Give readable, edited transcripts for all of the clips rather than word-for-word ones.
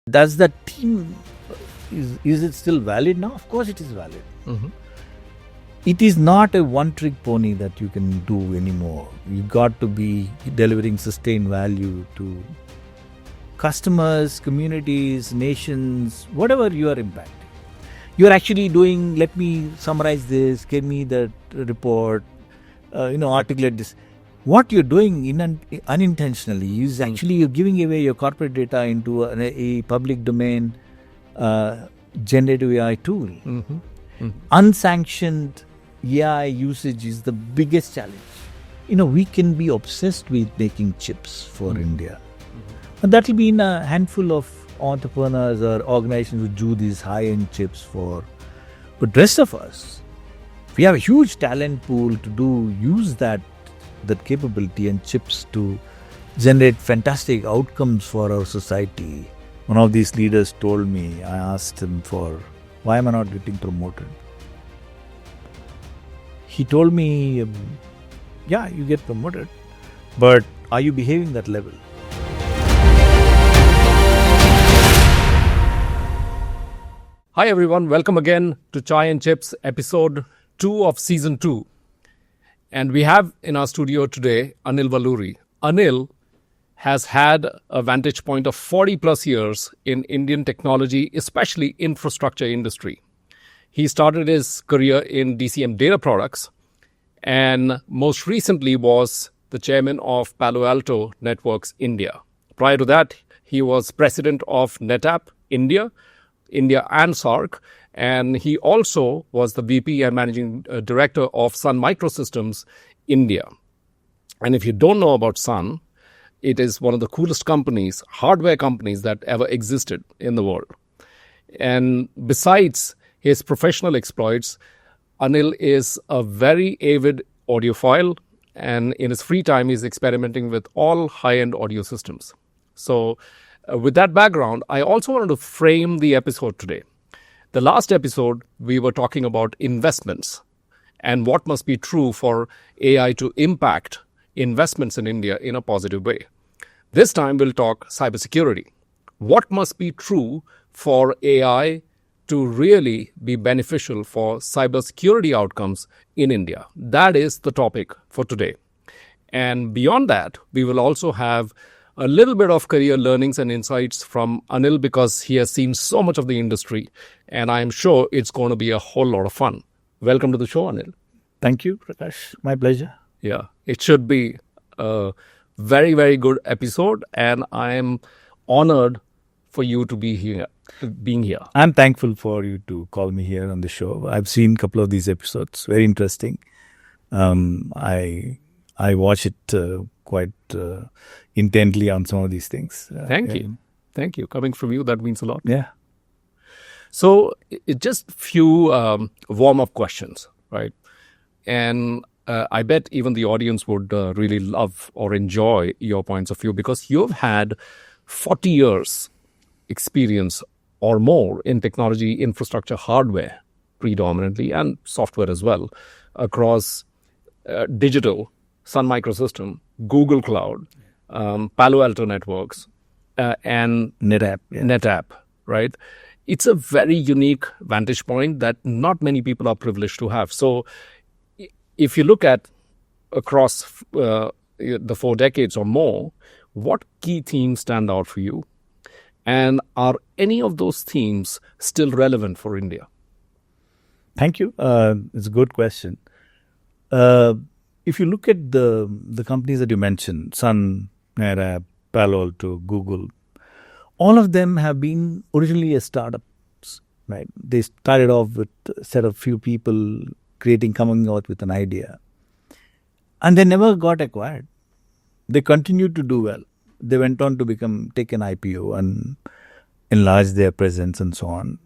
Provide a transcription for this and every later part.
Does the team, is it still valid now? Of course it is valid. It is not a one-trick pony that you can do anymore. You got to be delivering sustained value to customers, communities, nations, whatever you are impacting. You are actually doing, let me summarize this, give me that report, articulate this. What you're doing unintentionally is actually you're giving away your corporate data into a public domain generative AI tool. Unsanctioned AI usage is the biggest challenge. We can be obsessed with making chips for India. And that will be in a handful of entrepreneurs or organizations who do these high-end chips for. But rest of us, we have a huge talent pool to use that capability and chips to generate fantastic outcomes for our society. One of these leaders told me, I asked him why am I not getting promoted? He told me, yeah, you get promoted, but are you behaving that level? Hi everyone, welcome again to Chai and Chips, episode 2 of season 2. And we have in our studio today Anil Valluri. Anil has had a vantage point of 40 plus years in Indian technology, especially infrastructure industry. He started his career in DCM Data Products and most recently was the chairman of Palo Alto Networks India. Prior to that, he was president of NetApp India and SARC, and he also was the VP and managing director of Sun Microsystems India. And if you don't know about Sun, it is one of the coolest companies, hardware companies that ever existed in the world. And besides his professional exploits, Anil is a very avid audiophile, and in his free time, he's experimenting with all high-end audio systems. So with that background, I also wanted to frame the episode today. The last episode, we were talking about investments and what must be true for AI to impact investments in India in a positive way. This time, we'll talk cybersecurity. What must be true for AI to really be beneficial for cybersecurity outcomes in India? That is the topic for today. And beyond that, we will also have a little bit of career learnings and insights from Anil because he has seen so much of the industry, and I'm sure it's going to be a whole lot of fun. Welcome to the show, Anil. Thank you, Prakash. My pleasure. Yeah, it should be a very, very good episode, and I'm honored for you to be here. I'm thankful for you to call me here on the show. I've seen a couple of these episodes. Very interesting. I watch it quite intently on some of these things. Thank you. Thank you. Coming from you, that means a lot. Yeah. So just few warm-up questions, right? And I bet even the audience would really love or enjoy your points of view because you've had 40 years experience or more in technology, infrastructure, hardware predominantly, and software as well, across digital, Sun Microsystems, Google Cloud, Palo Alto Networks, and NetApp, right? It's a very unique vantage point that not many people are privileged to have. So if you look at across the 4 decades or more, what key themes stand out for you? And are any of those themes still relevant for India? Thank you. It's a good question. If you look at the companies that you mentioned, Sun, NetApp, Palo Alto, Google, all of them have been originally a startups, right? They started off with a set of few people coming out with an idea. And they never got acquired. They continued to do well. They went on to take an IPO and enlarge their presence and so on.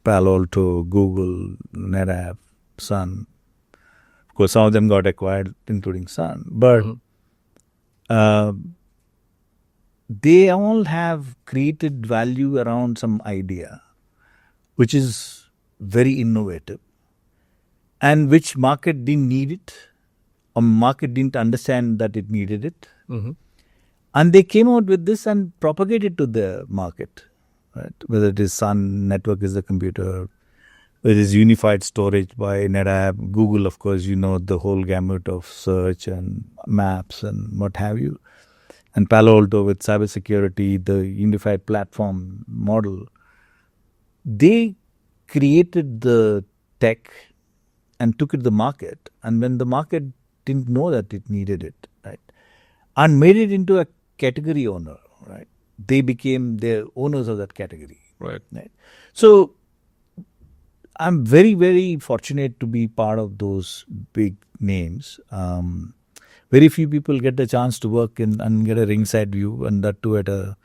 Palo Alto, Google, NetApp, Sun. Of course, some of them got acquired, including Sun. But they all have created value around some idea, which is very innovative, and which market didn't need it, or market didn't understand that it needed it. And they came out with this and propagated to the market, right? Whether it is Sun Network is the computer, whether it is unified storage by NetApp, Google, of course, the whole gamut of search and maps and what have you. And Palo Alto with cybersecurity, the unified platform model. They created the tech and took it to the market. And when the market didn't know that it needed it, right, and made it into a category owner, right, they became the owners of that category. Right. So I'm very, very fortunate to be part of those big names. Very few people get the chance to work in and get a ringside view, and that too at a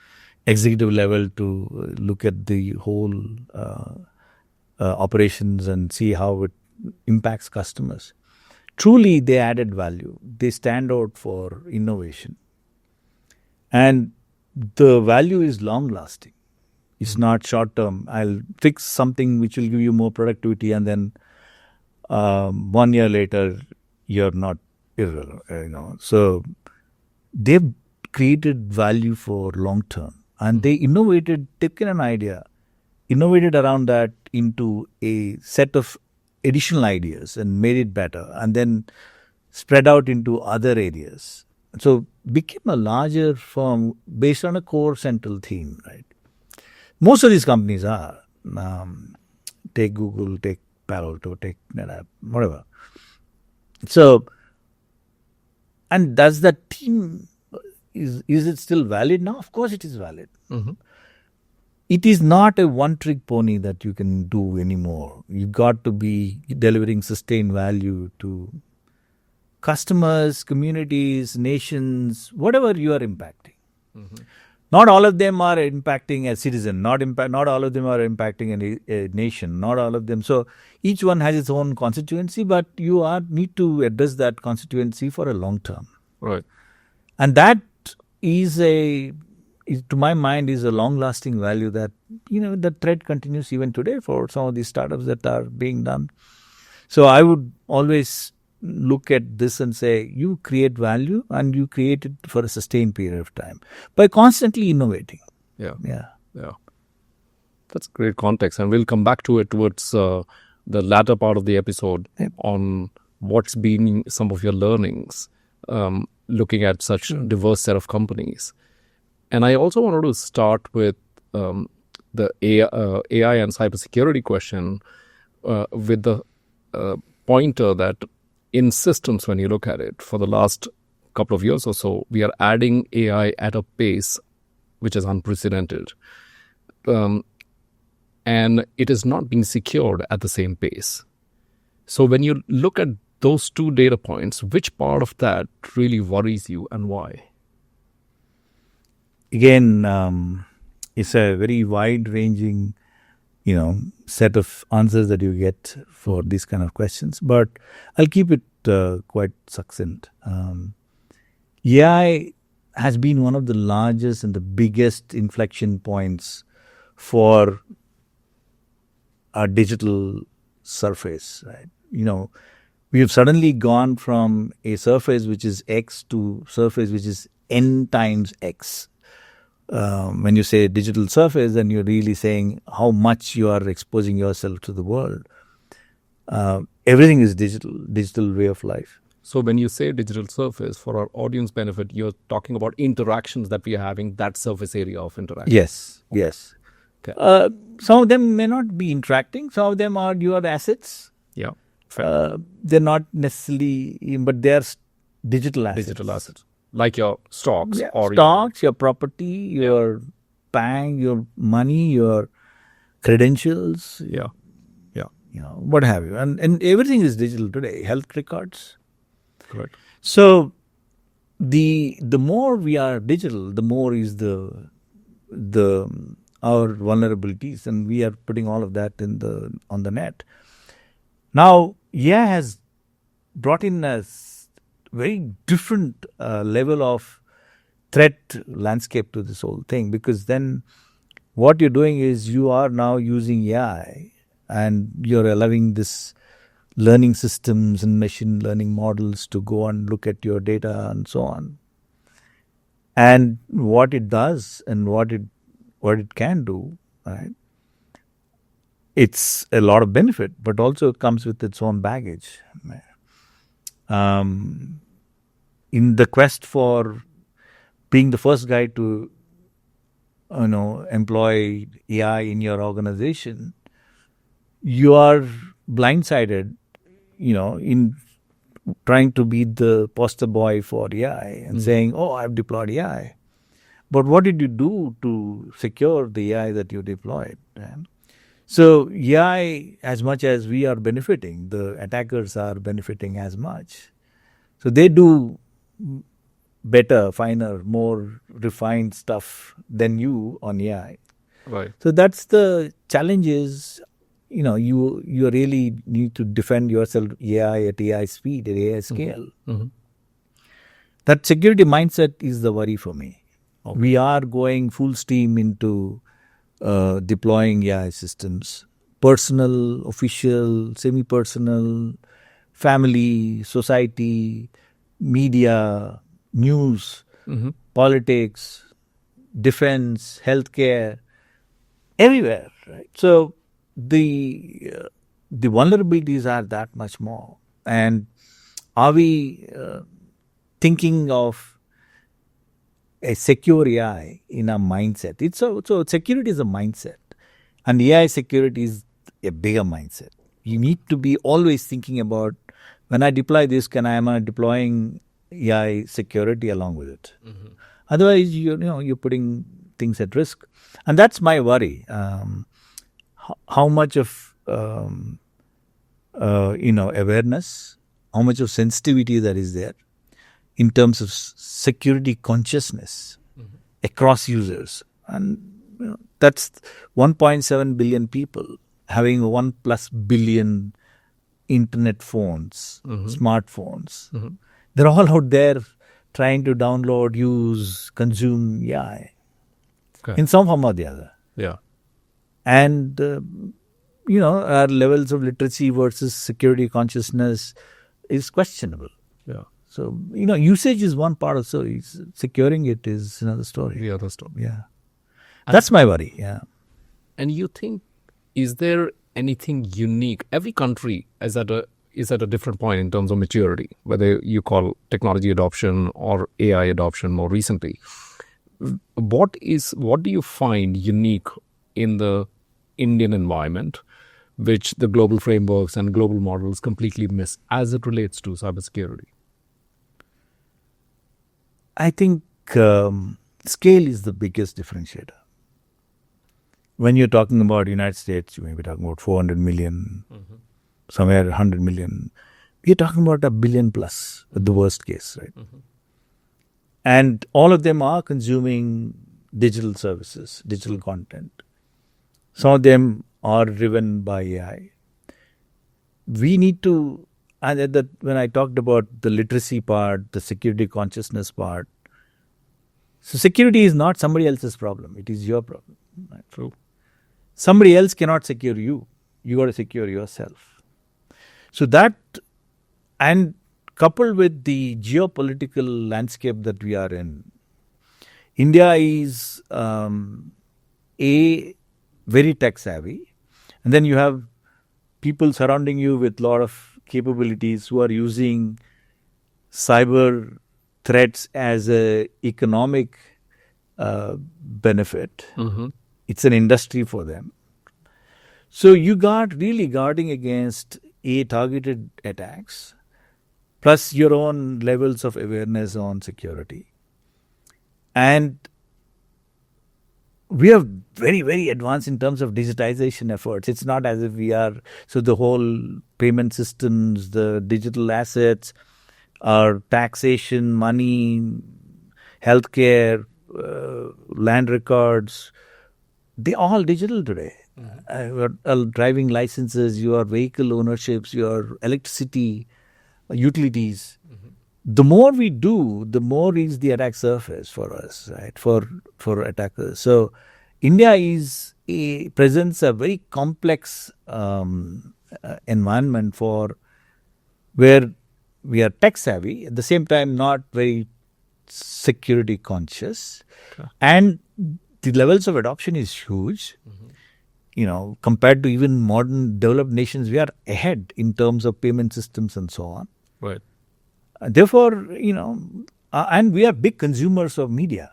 executive level to look at the whole operations and see how it impacts customers. Truly, they added value. They stand out for innovation. And the value is long-lasting. It's not short-term. I'll fix something which will give you more productivity, and then 1 year later, you're not irrelevant. So they've created value for long-term. And they taken an idea, innovated around that into a set of additional ideas and made it better, and then spread out into other areas. So became a larger firm based on a core central theme, right? Most of these companies are. Take Google, take Palo Alto, take NetApp, whatever. So, and does that team, is it still valid now? Of course it is valid. Mm-hmm. It is not a one-trick pony that you can do anymore. You got to be delivering sustained value to customers, communities, nations, whatever you are impacting. Mm-hmm. Not all of them are impacting a citizen. Not all of them are impacting a nation. Not all of them. So each one has its own constituency, but you need to address that constituency for a long term. Right. And that is to my mind, is a long-lasting value that, the thread continues even today for some of these startups that are being done. So I would always look at this and say, you create value and you create it for a sustained period of time by constantly innovating. Yeah. Yeah. That's great context. And we'll come back to it towards the latter part of the episode on what's been some of your learnings looking at such diverse set of companies. And I also wanted to start with the AI and cybersecurity question with the pointer that in systems, when you look at it, for the last couple of years or so, we are adding AI at a pace which is unprecedented. And it is not being secured at the same pace. So when you look at those two data points, which part of that really worries you and why? Again, it's a very wide-ranging, set of answers that you get for these kind of questions. But I'll keep it quite succinct. AI has been one of the largest and the biggest inflection points for our digital surface, right? We have suddenly gone from a surface which is X to surface which is N times X. When you say digital surface, then you're really saying how much you are exposing yourself to the world. Everything is digital way of life. So when you say digital surface, for our audience benefit, you're talking about interactions that we are having, that surface area of interaction. Yes. Okay. Some of them may not be interacting. Some of them are your assets. Yeah. Fair. They're not necessarily, but they're digital assets. Digital assets. Like your stocks. Yeah, or stocks, your property, your bank, your money, your credentials. Yeah. What have you. And everything is digital today. Health records. Correct. So the more we are digital, the more is our vulnerabilities, and we are putting all of that on the net. Now, AI has brought in a very different level of threat landscape to this whole thing, because then what you're doing is you are now using AI and you're allowing this learning systems and machine learning models to go and look at your data and so on. and what it does and what it can do, right? It's a lot of benefit, but also it comes with its own baggage. In the quest for being the first guy to, employ AI in your organization, you are blindsided, in trying to be the poster boy for AI and saying, "Oh, I've deployed AI." But what did you do to secure the AI that you deployed? Right? So AI, as much as we are benefiting, the attackers are benefiting as much. So they do better, finer, more refined stuff than you on AI. Right. So that's the challenge is, you really need to defend yourself AI at AI speed, at AI scale. That security mindset is the worry for me. Okay. We are going full steam into deploying AI systems, personal, official, semi-personal, family, society, media, news, politics, defense, healthcare, everywhere, right? So the vulnerabilities are that much more. And are we thinking of a secure AI in a mindset? So security is a mindset, and AI security is a bigger mindset. You need to be always thinking about, when I deploy this, am I deploying AI security along with it? Otherwise, you're putting things at risk, and that's my worry. How much of awareness, how much of sensitivity that is there in terms of security consciousness across users, and that's 1.7 billion people having 1+ billion internet phones, smartphones. They're all out there trying to download, use, consume AI in some form or the other. Yeah. And, our levels of literacy versus security consciousness is questionable. Yeah. So, usage is one part of securing it is another story. The other story. Yeah. That's my worry. Yeah. And you think, is there anything unique? Every country is at a different point in terms of maturity, whether you call technology adoption or AI adoption more recently. What do you find unique in the Indian environment, which the global frameworks and global models completely miss as it relates to cybersecurity? I think scale is the biggest differentiator. When you're talking about United States, you may be talking about 400 million, somewhere 100 million. We're talking about 1 billion plus at the worst case, right? And all of them are consuming digital services, digital content. Some of them are driven by AI. We need to, and when I talked about the literacy part, the security consciousness part, so security is not somebody else's problem. It is your problem. Right? True. Somebody else cannot secure you. You got to secure yourself. So that, and coupled with the geopolitical landscape that we are in, India is very tech savvy, and then you have people surrounding you with a lot of capabilities who are using cyber threats as a economic benefit. It's an industry for them. So you got really guarding against targeted attacks, plus your own levels of awareness on security. And we are very, very advanced in terms of digitization efforts. It's not as if we are, so the whole payment systems, the digital assets, our taxation, money, healthcare, land records, they're all digital today. Your driving licenses, your vehicle ownerships, your electricity, utilities. The more we do, the more is the attack surface for us, right? For attackers. So India presents a very complex environment for where we are tech savvy, at the same time not very security conscious, and the levels of adoption is huge. Compared to even modern developed nations, we are ahead in terms of payment systems and so on. Right. Therefore, and we are big consumers of media,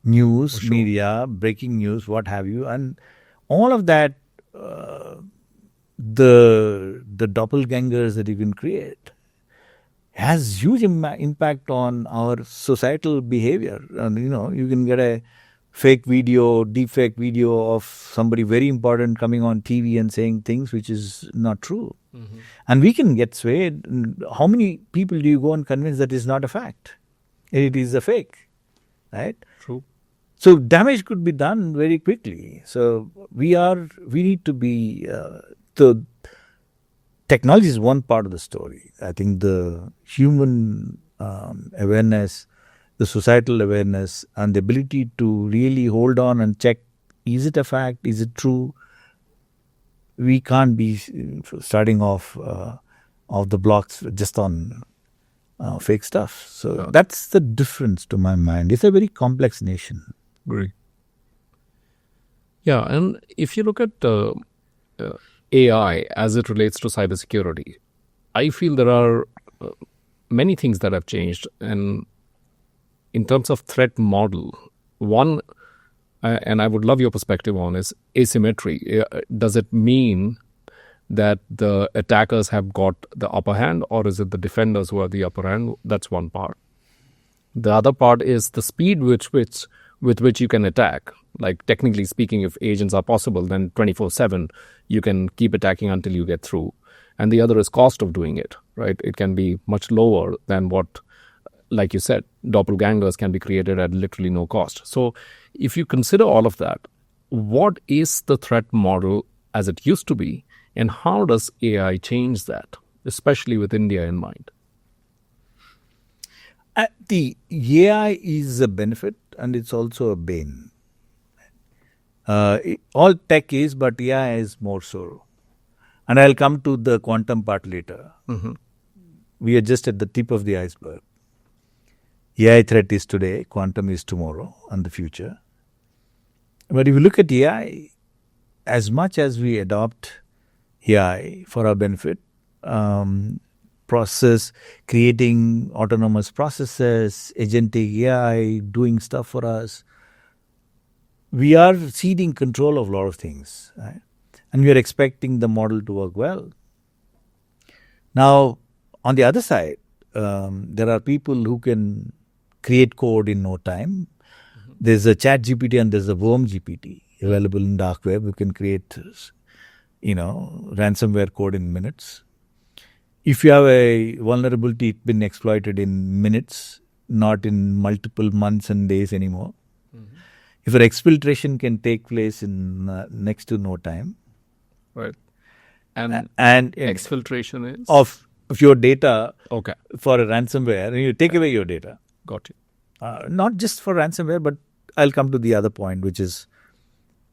news, media, breaking news, what have you, and all of that. The doppelgangers that you can create has huge impact on our societal behavior. And you can get a fake video, deepfake video of somebody very important coming on TV and saying things which is not true. And we can get swayed. How many people do you go and convince that is not a fact? It is a fake, right? True. So damage could be done very quickly. So we need to be, the technology is one part of the story. I think the human awareness, the societal awareness, and the ability to really hold on and check, is it a fact, is it true? We can't be starting off the blocks just on fake stuff. So that's the difference to my mind. It's a very complex nation. Agree. Yeah, and if you look at AI as it relates to cybersecurity, I feel there are many things that have changed. And in terms of threat model, one, and I would love your perspective on, is asymmetry. Does it mean that the attackers have got the upper hand, or is it the defenders who are the upper hand? That's one part. The other part is the speed with which you can attack. Like, technically speaking, if agents are possible, then 24/7 you can keep attacking until you get through. And the other is cost of doing it, right? It can be much lower than what, like you said, doppelgangers can be created at literally no cost. So if you consider all of that, what is the threat model as it used to be, and how does AI change that, especially with India in mind? The AI is a benefit and it's also a bane. All tech is, but AI is more so. And I'll come to the quantum part later. We are just at the tip of the iceberg. AI threat is today, quantum is tomorrow and the future. But if you look at AI, as much as we adopt AI for our benefit, process, creating autonomous processes, agentic AI, doing stuff for us, we are ceding control of a lot of things, right? And we are expecting the model to work well. Now, on the other side, there are people who can create code in no time. There's a chat GPT and there's a worm GPT available in dark web. You can create, ransomware code in minutes. If you have a vulnerability, it's been exploited in minutes, not in multiple months and days anymore. If an exfiltration can take place in next to no time. Right. And exfiltration is? Of your data. Okay. For a ransomware, and you take away your data. Got you. Not just for ransomware, but I'll come to the other point, which is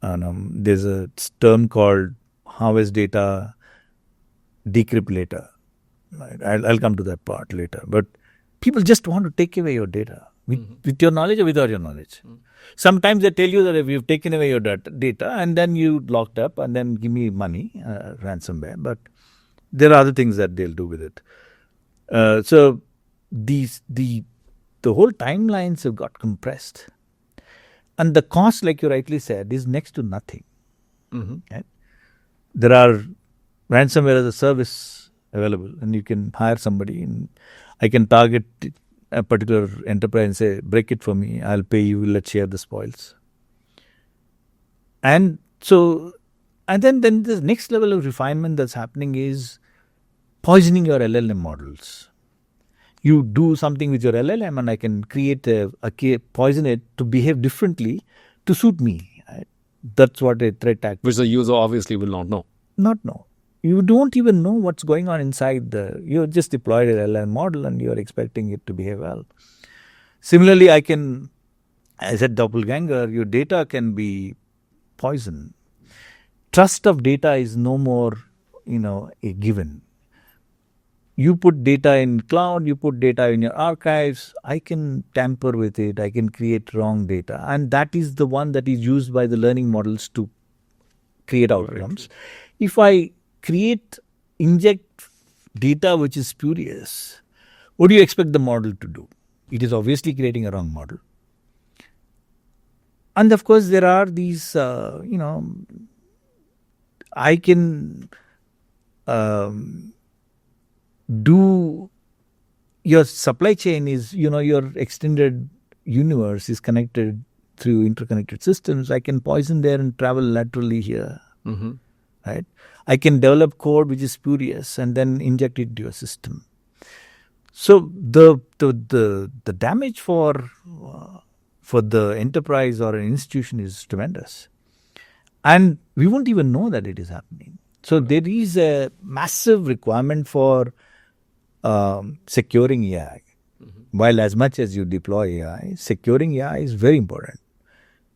there's a term called harvest data, decrypt later. Right? I'll come to that part later. But people just want to take away your data with your knowledge or without your knowledge. Sometimes they tell you that if you've taken away your data and then you locked up and then give me money, ransomware. But there are other things that they'll do with it. So the whole timelines have got compressed. And the cost, like you rightly said, is next to nothing. Right? There are ransomware as a service available, and you can hire somebody, and I can target a particular enterprise and say, break it for me, I'll pay you, let's share the spoils. And then the next level of refinement that's happening is poisoning your LLM models. You do something with your LLM and I can create poison it to behave differently to suit me. Right? That's what a threat act. Which the user obviously will not know. Not know. You don't even know what's going on inside you just deployed an LLM model and you're expecting it to behave well. Similarly, as a doppelganger, your data can be poison. Trust of data is no more, a given. You put data in cloud, you put data in your archives, I can tamper with it, I can create wrong data. And that is the one that is used by the learning models to create outcomes. If I inject data which is spurious, what do you expect the model to do? It is obviously creating a wrong model. And of course, there are these, I can do your supply chain is, your extended universe is connected through interconnected systems. I can poison there and travel laterally here. Mm-hmm. Right? I can develop code which is spurious and then inject it into your system. So the damage for the enterprise or an institution is tremendous. And we won't even know that it is happening. So there is a massive requirement for securing AI. Mm-hmm. While as much as you deploy AI, securing AI is very important.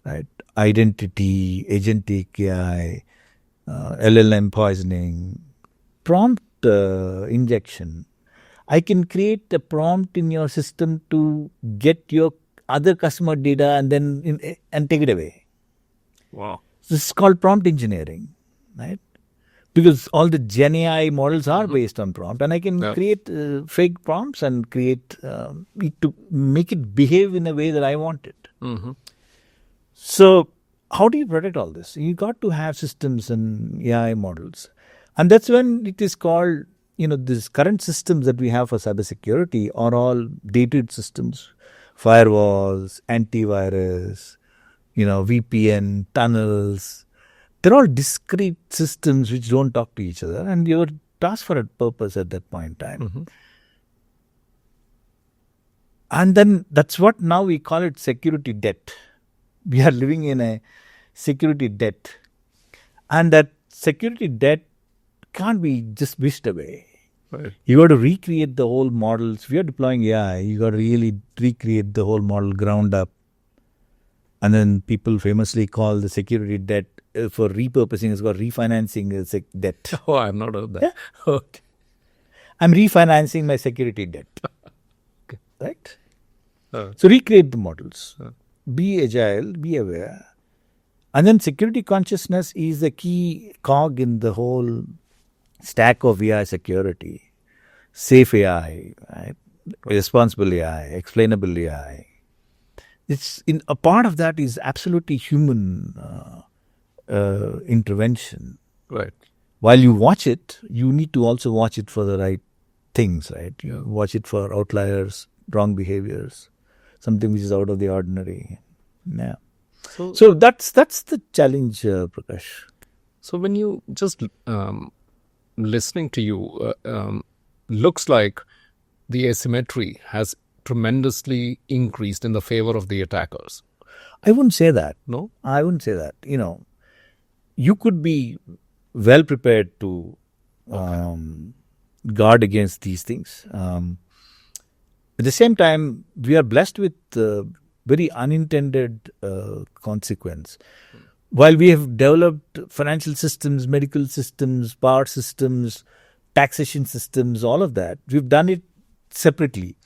Right? Identity, agentic AI, LLM poisoning, prompt injection. I can create a prompt in your system to get your other customer data and then and take it away. Wow. This is called prompt engineering, right? Because all the GenAI models are based on prompt, and I can create fake prompts and create it to make it behave in a way that I want it. Mm-hmm. So how do you protect all this? You got to have systems and AI models. And that's when it is called, these current systems that we have for cybersecurity are all dated systems. Firewalls, antivirus, VPN, tunnels. They're all discrete systems which don't talk to each other. And you're tasked for a purpose at that point in time. Mm-hmm. And then that's what now we call it security debt. We are living in a security debt. And that security debt can't be just whisked away. Right. You got to recreate the whole models. If you're deploying AI, you got to really recreate the whole model ground up. And then people famously call the security debt for repurposing, it's called refinancing the debt. Oh, I've not heard that. Yeah. Okay. I'm refinancing my security debt. Okay. Right? So recreate the models. Be agile, be aware. And then security consciousness is the key cog in the whole stack of AI security. Safe AI, right? Responsible AI, explainable AI. A part of that is absolutely human intervention. Right. While you watch it, you need to also watch it for the right things, right? You watch it for outliers, wrong behaviors, something which is out of the ordinary. Yeah. So that's the challenge, Prakash. So when you just listening to you, looks like the asymmetry has tremendously increased in the favor of the attackers. I wouldn't say that. No? I wouldn't say that. You could be well prepared to guard against these things. At the same time, we are blessed with very unintended consequence. While we have developed financial systems, medical systems, power systems, taxation systems, all of that, we've done it separately.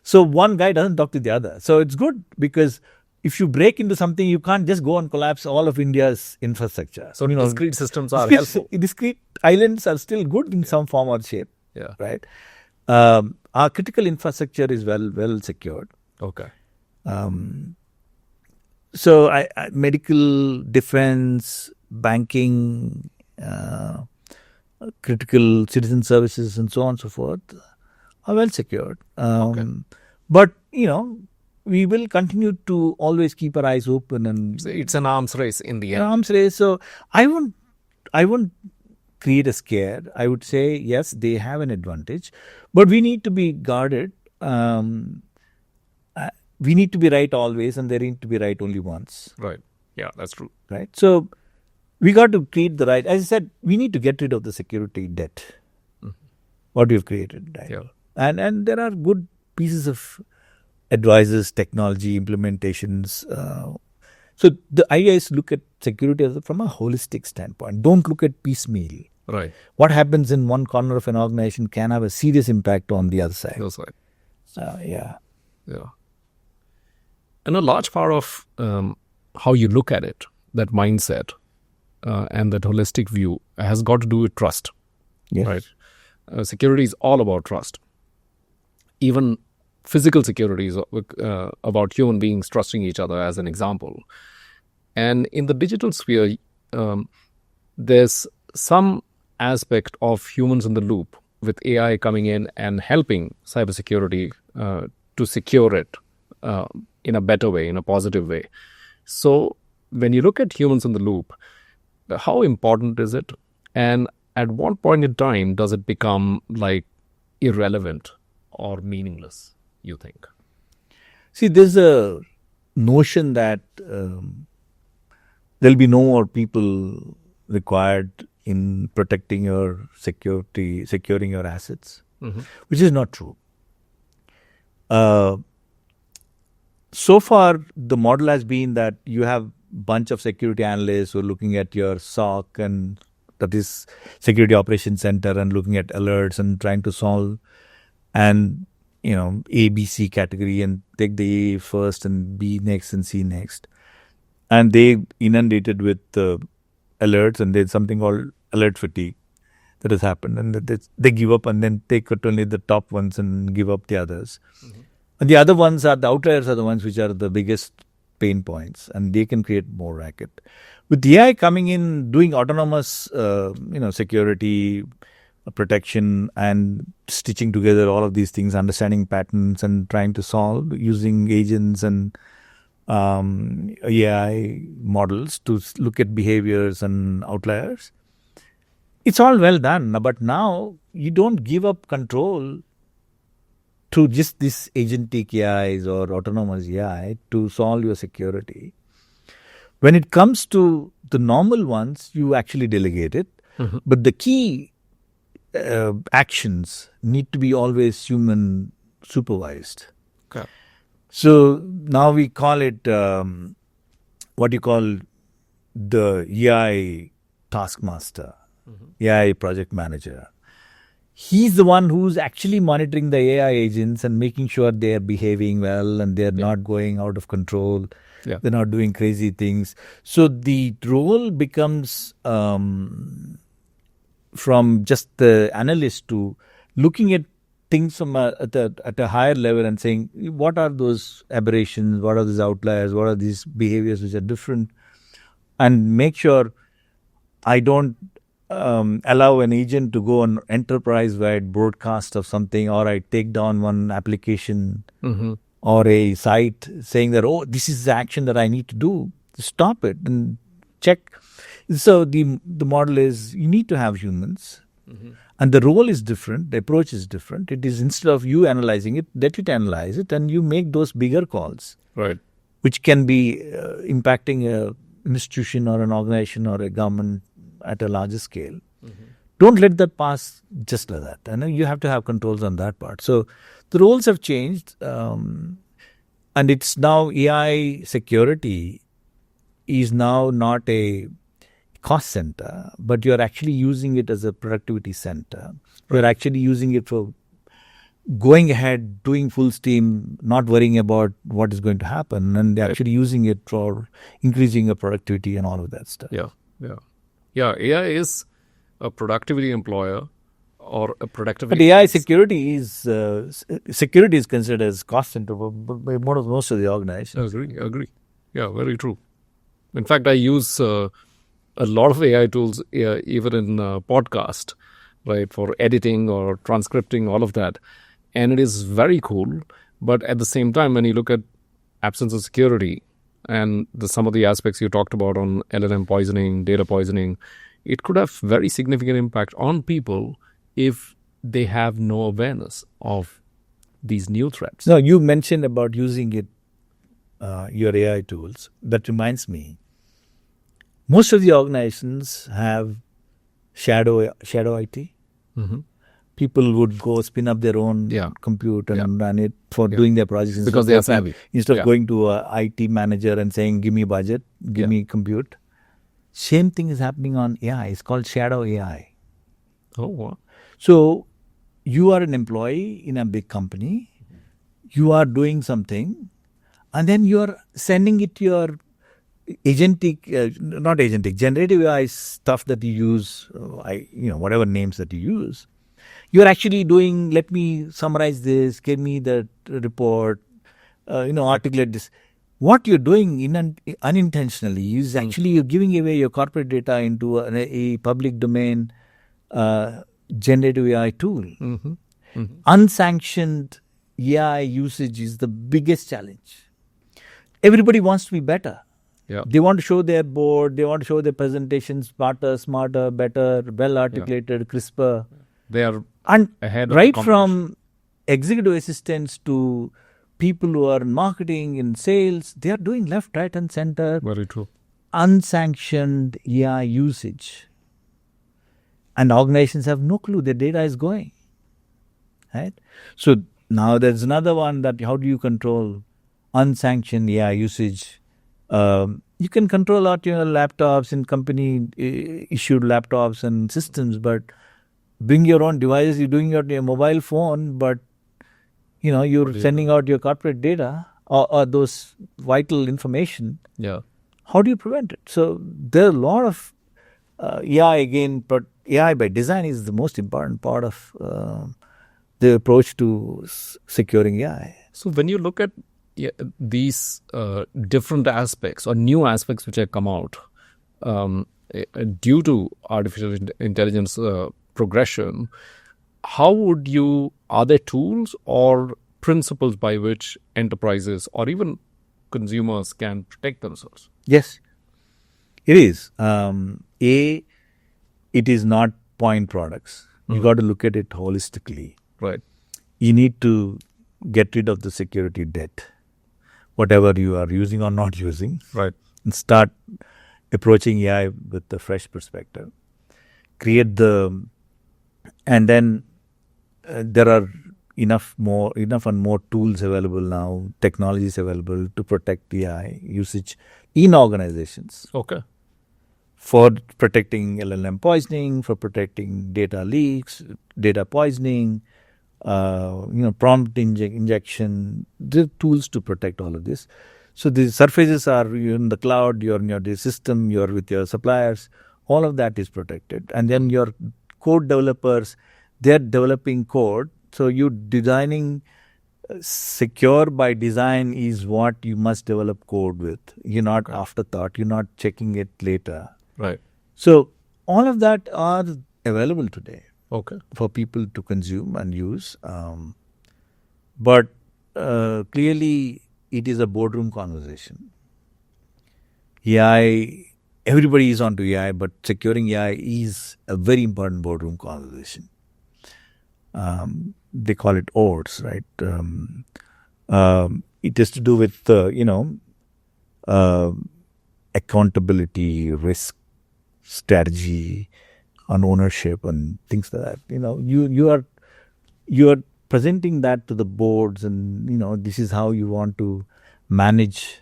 So one guy doesn't talk to the other. So it's good because if you break into something, you can't just go and collapse all of India's infrastructure. So discrete systems are helpful. Discrete islands are still good in some form or shape. Yeah. Right. Our critical infrastructure is well secured. Okay. So medical, defense, banking, critical citizen services, and so on and so forth are well secured. But we will continue to always keep our eyes open, and it's an arms race in the end. Arms race. So I won't create a scare. I would say yes, they have an advantage, but we need to be guarded. We need to be right always, and they need to be right only once. Right. Yeah, that's true. Right. So we got to create the right. As I said, we need to get rid of the security debt. Mm-hmm. What we've created. Right? Yeah. And there are good pieces of advisors, technology, implementations. So the idea is to look at security from a holistic standpoint. Don't look at piecemeal. Right. What happens in one corner of an organization can have a serious impact on the other side. That's right. Yeah. Yeah. And a large part of how you look at it, that mindset and that holistic view has got to do with trust. Yes. Right. Security is all about trust. Even physical security is about human beings trusting each other, as an example. And in the digital sphere, there's some aspect of humans in the loop with AI coming in and helping cybersecurity to secure it in a better way, in a positive way. So when you look at humans in the loop, how important is it? And at what point in time does it become like irrelevant or meaningless, you think? See, there's a notion that there'll be no more people required in protecting your security, securing your assets, which is not true. So far, the model has been that you have a bunch of security analysts who are looking at your SOC, and that is Security Operations Center, and looking at alerts and trying to solve, and A, B, C category, and take the A first and B next and C next. And they inundated with alerts, and there's something called alert fatigue that has happened, and they give up and then take only the top ones and give up the others. And the other ones are the outliers, are the ones which are the biggest pain points, and they can create more racket. With AI coming in, doing autonomous, security, protection, and stitching together all of these things, understanding patterns and trying to solve using agents and AI models to look at behaviors and outliers. It's all well done, but now you don't give up control to just this agentic AIs or autonomous AI to solve your security. When it comes to the normal ones, you actually delegate it. But the key actions need to be always human supervised. Okay. So now we call it what you call the AI taskmaster, AI project manager. He's the one who's actually monitoring the AI agents and making sure they're behaving well and they're not going out of control. They're not doing crazy things. So the role becomes from just the analyst to looking at things from at a higher level and saying, what are those aberrations? What are these outliers? What are these behaviors which are different? And make sure I don't allow an agent to go on enterprise-wide broadcast of something, or I take down one application or a site saying that, oh, this is the action that I need to do. Stop it and check. So the model is you need to have humans, and the role is different. The approach is different. It is instead of you analyzing it, let it analyze it, and you make those bigger calls, right, which can be impacting an institution or an organization or a government at a larger scale. Don't let that pass just like that. And you have to have controls on that part. So the roles have changed, and it's now AI security is now not a cost center, but you're actually using it as a productivity center. You're actually using it for going ahead, doing full steam, not worrying about what is going to happen, and actually using it for increasing your productivity and all of that stuff. Yeah, AI is a productivity employer or a productivity. But AI security is considered as cost center by most of the organizations. Agree. Yeah, very true. In fact, I use a lot of AI tools even in podcast, right, for editing or transcripting, all of that. And it is very cool. But at the same time, when you look at absence of security and some of the aspects you talked about on LLM poisoning, data poisoning, it could have very significant impact on people if they have no awareness of these new threats. No, you mentioned about using it, your AI tools. That reminds me, most of the organizations have shadow IT. People would go spin up their own compute and run it for doing their projects. Because they are savvy. Instead of going to an IT manager and saying, give me budget, give me compute. Same thing is happening on AI. It's called shadow AI. Oh, wow. So you are an employee in a big company, you are doing something, and then you are sending it to your not agentic, generative AI stuff that you use, whatever names that you use. You're actually doing, let me summarize this, give me the report, articulate this. What you're doing unintentionally is actually you're giving away your corporate data into a public domain generative AI tool. Unsanctioned AI usage is the biggest challenge. Everybody wants to be better. Yeah. They want to show their board, they want to show their presentations smarter, better, well articulated, crisper. They are And ahead of right the from executive assistants to people who are in marketing and sales, they are doing left, right, and center. Very true. Unsanctioned AI usage. And organizations have no clue their data is going. Right? So now there's another one that how do you control unsanctioned AI usage? You can control out your laptops and company issued laptops and systems, but bring your own devices, you're doing it on your mobile phone, but you're sending out your corporate data or those vital information. Yeah. How do you prevent it? So there are a lot of AI again, but AI by design is the most important part of the approach to securing AI. So when you look at these different aspects or new aspects which have come out due to artificial intelligence progression, are there tools or principles by which enterprises or even consumers can protect themselves? Yes, it is. It is not point products. You got to look at it holistically. Right. You need to get rid of the security debt, whatever you are using or not using. Right. And start approaching AI with a fresh perspective. And then there are enough and more tools available now, technologies available to protect AI usage in organizations. Okay. For protecting LLM poisoning, for protecting data leaks, data poisoning, prompt injection. There are tools to protect all of this. So the surfaces are in the cloud, you're in your system, you're with your suppliers. All of that is protected. And then your code developers, they're developing code. So you designing secure by design is what you must develop code with. You're not afterthought. You're not checking it later. Right. So all of that are available today. Okay. For people to consume and use. But clearly it is a boardroom conversation. AI, everybody is onto AI, but securing AI is a very important boardroom conversation. They call it ORS, right? It has to do with, accountability, risk, strategy, on ownership and things like that. You are presenting that to the boards, and this is how you want to manage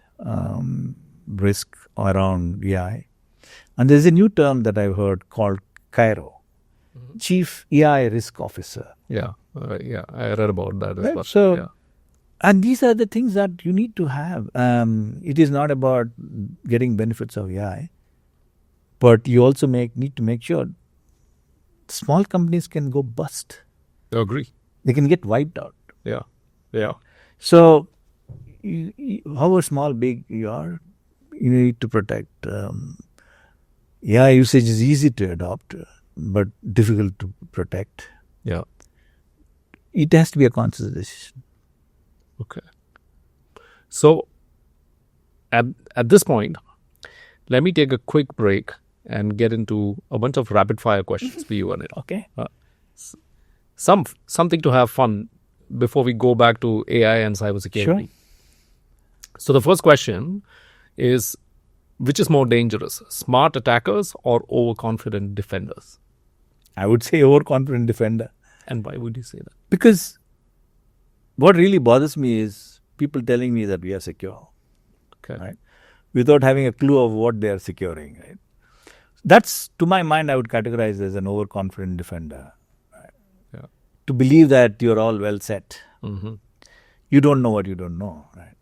risk around AI. And there's a new term that I've heard called CAIRO, Chief AI Risk Officer. Yeah, I read about that as right? well. So, and these are the things that you need to have. It is not about getting benefits of AI, but you also need to make sure small companies can go bust. I agree. They can get wiped out. Yeah. So, however small, big you are, you need to protect. AI usage is easy to adopt, but difficult to protect. Yeah. It has to be a conscious decision. Okay. So, at this point, let me take a quick break and get into a bunch of rapid fire questions for you, Anil. Okay. Something to have fun before we go back to AI and cybersecurity. Sure. So the first question is, which is more dangerous, smart attackers or overconfident defenders? I would say overconfident defender. And why would you say that? Because what really bothers me is people telling me that we are secure. Okay. Right? Without having a clue of what they are securing. Right? That's, to my mind, I would categorize as an overconfident defender. Yeah. To believe that you're all well set. Mm-hmm. You don't know what you don't know, right?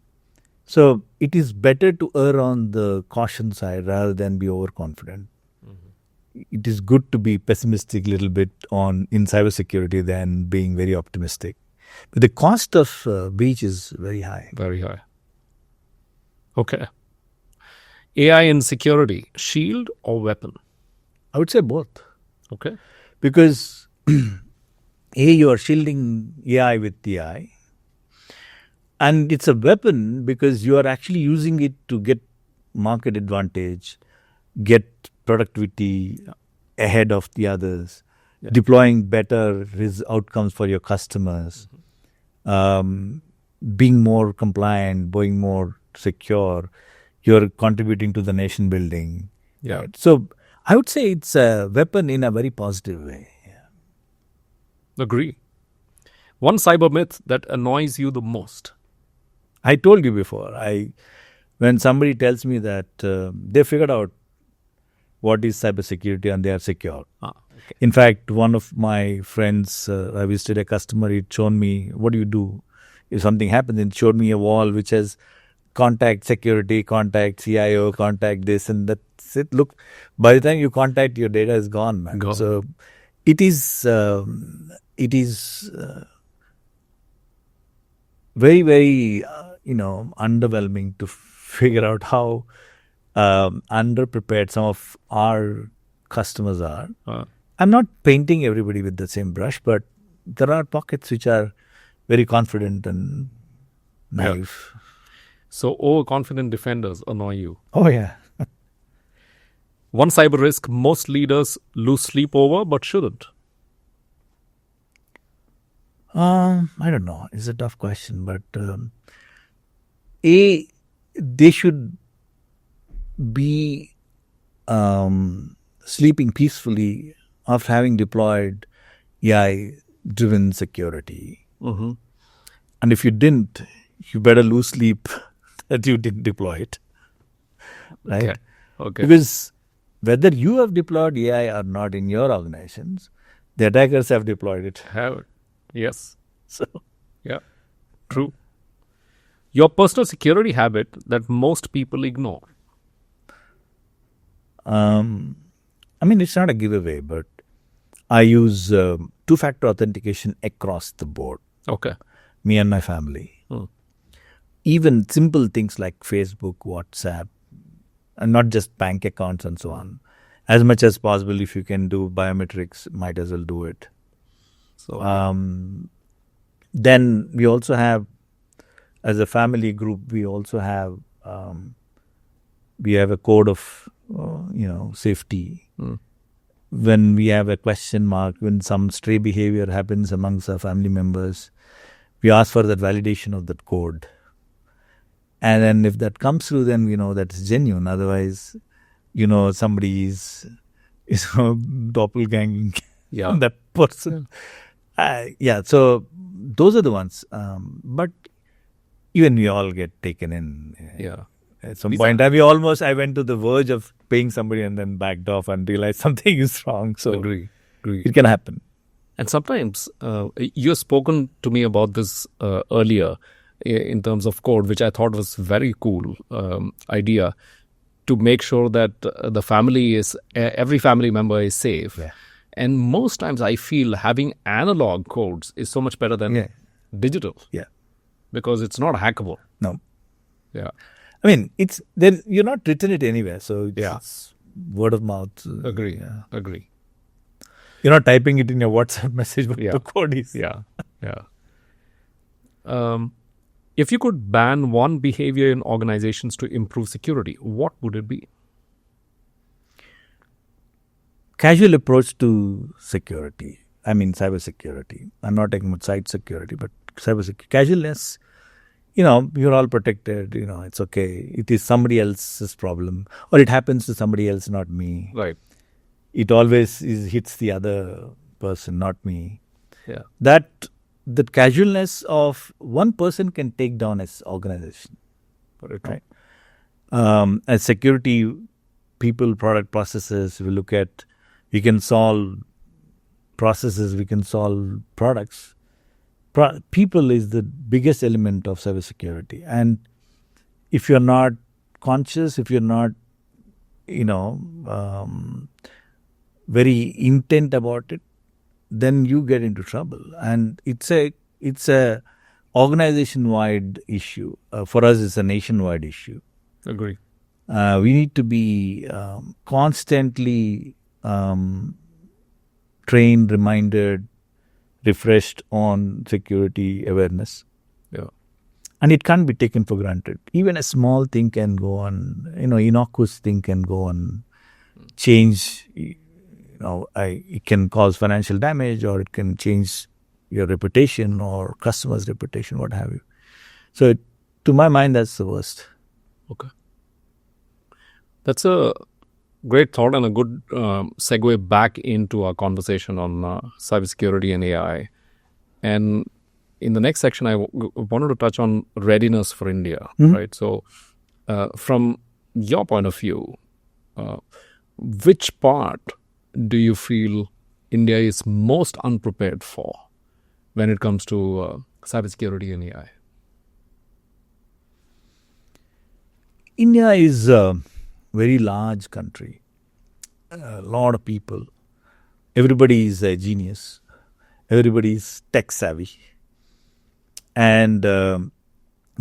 So it is better to err on the caution side rather than be overconfident. Mm-hmm. It is good to be pessimistic a little bit in cybersecurity than being very optimistic. But the cost of breach is very high. Very high. Okay. AI in security, shield or weapon? I would say both. Okay. Because you are shielding AI with AI. And it's a weapon because you are actually using it to get market advantage, get productivity ahead of the others, deploying better outcomes for your customers, being more compliant, being more secure. You're contributing to the nation building. Yeah. Right? So I would say it's a weapon in a very positive way. Yeah. Agree. One cyber myth that annoys you the most? I told you before, when somebody tells me that they figured out what is cybersecurity and they are secure. Okay. In fact, one of my friends, I visited a customer, he'd shown me, what do you do if something happens? And showed me a wall which has contact security, contact CIO, contact this, and that's it. Look, by the time you contact, your data is gone, man. Gone. So it is very, very, underwhelming to figure out how underprepared some of our customers are. I'm not painting everybody with the same brush, but there are pockets which are very confident and naive. Yeah. So overconfident defenders annoy you. Oh, yeah. One cyber risk most leaders lose sleep over but shouldn't. I don't know. It's a tough question, but they should be sleeping peacefully after having deployed AI-driven security. Mm-hmm. And if you didn't, you better lose sleep that you didn't deploy it. Right? Okay. Because whether you have deployed AI or not in your organizations, the attackers have deployed it. Have it. Yes. So, yeah. True. Your personal security habit that most people ignore. It's not a giveaway, but I use two-factor authentication across the board. Okay. Me and my family. Even simple things like Facebook, WhatsApp, and not just bank accounts and so on. As much as possible, if you can do biometrics, might as well do it. So then we also have, as a family group, we also have a code of safety. When we have a question mark, when some stray behavior happens amongst our family members, we ask for that validation of that code. And then if that comes through, then we know that it's genuine. Otherwise, somebody is doppelganging that person. So those are the ones. But even we all get taken in. At some point, I went to the verge of paying somebody and then backed off and realized something is wrong. So Agree. It can happen. And sometimes you've spoken to me about this earlier in terms of code, which I thought was very cool idea to make sure that the family every family member is safe. Yeah. And most times I feel having analog codes is so much better than digital. Yeah. Because it's not hackable. No. Yeah. It's then you're not written it anywhere, so it's word of mouth. Agree. Yeah. Agree. You're not typing it in your WhatsApp message, but the code is. Yeah. If you could ban one behavior in organizations to improve security, what would it be? Casual approach to security. Cybersecurity. I'm not talking about site security, but cybersecurity. Casualness. You're all protected. It's okay. It is somebody else's problem, or it happens to somebody else, not me. Right. It always hits the other person, not me. Yeah. That casualness of one person can take down an organization. Right. As security people, product, processes. We can solve processes, we can solve products. People is the biggest element of cybersecurity. And if you're not conscious, if you're not, very intent about it, then you get into trouble. And it's a organization-wide issue. For us, it's a nation-wide issue. Agree. We need to be constantly trained, reminded, refreshed on security awareness. Yeah. And it can't be taken for granted. Even a small thing can go on, innocuous thing can go on, change, it can cause financial damage, or it can change your reputation or customer's reputation, what have you. So to my mind, that's the worst. Okay. That's a great thought and a good segue back into our conversation on cybersecurity and AI. And in the next section, I wanted to touch on readiness for India, right? So from your point of view, which part do you feel India is most unprepared for when it comes to cybersecurity and AI? India is a very large country, a lot of people. Everybody is a genius. Everybody is tech savvy. And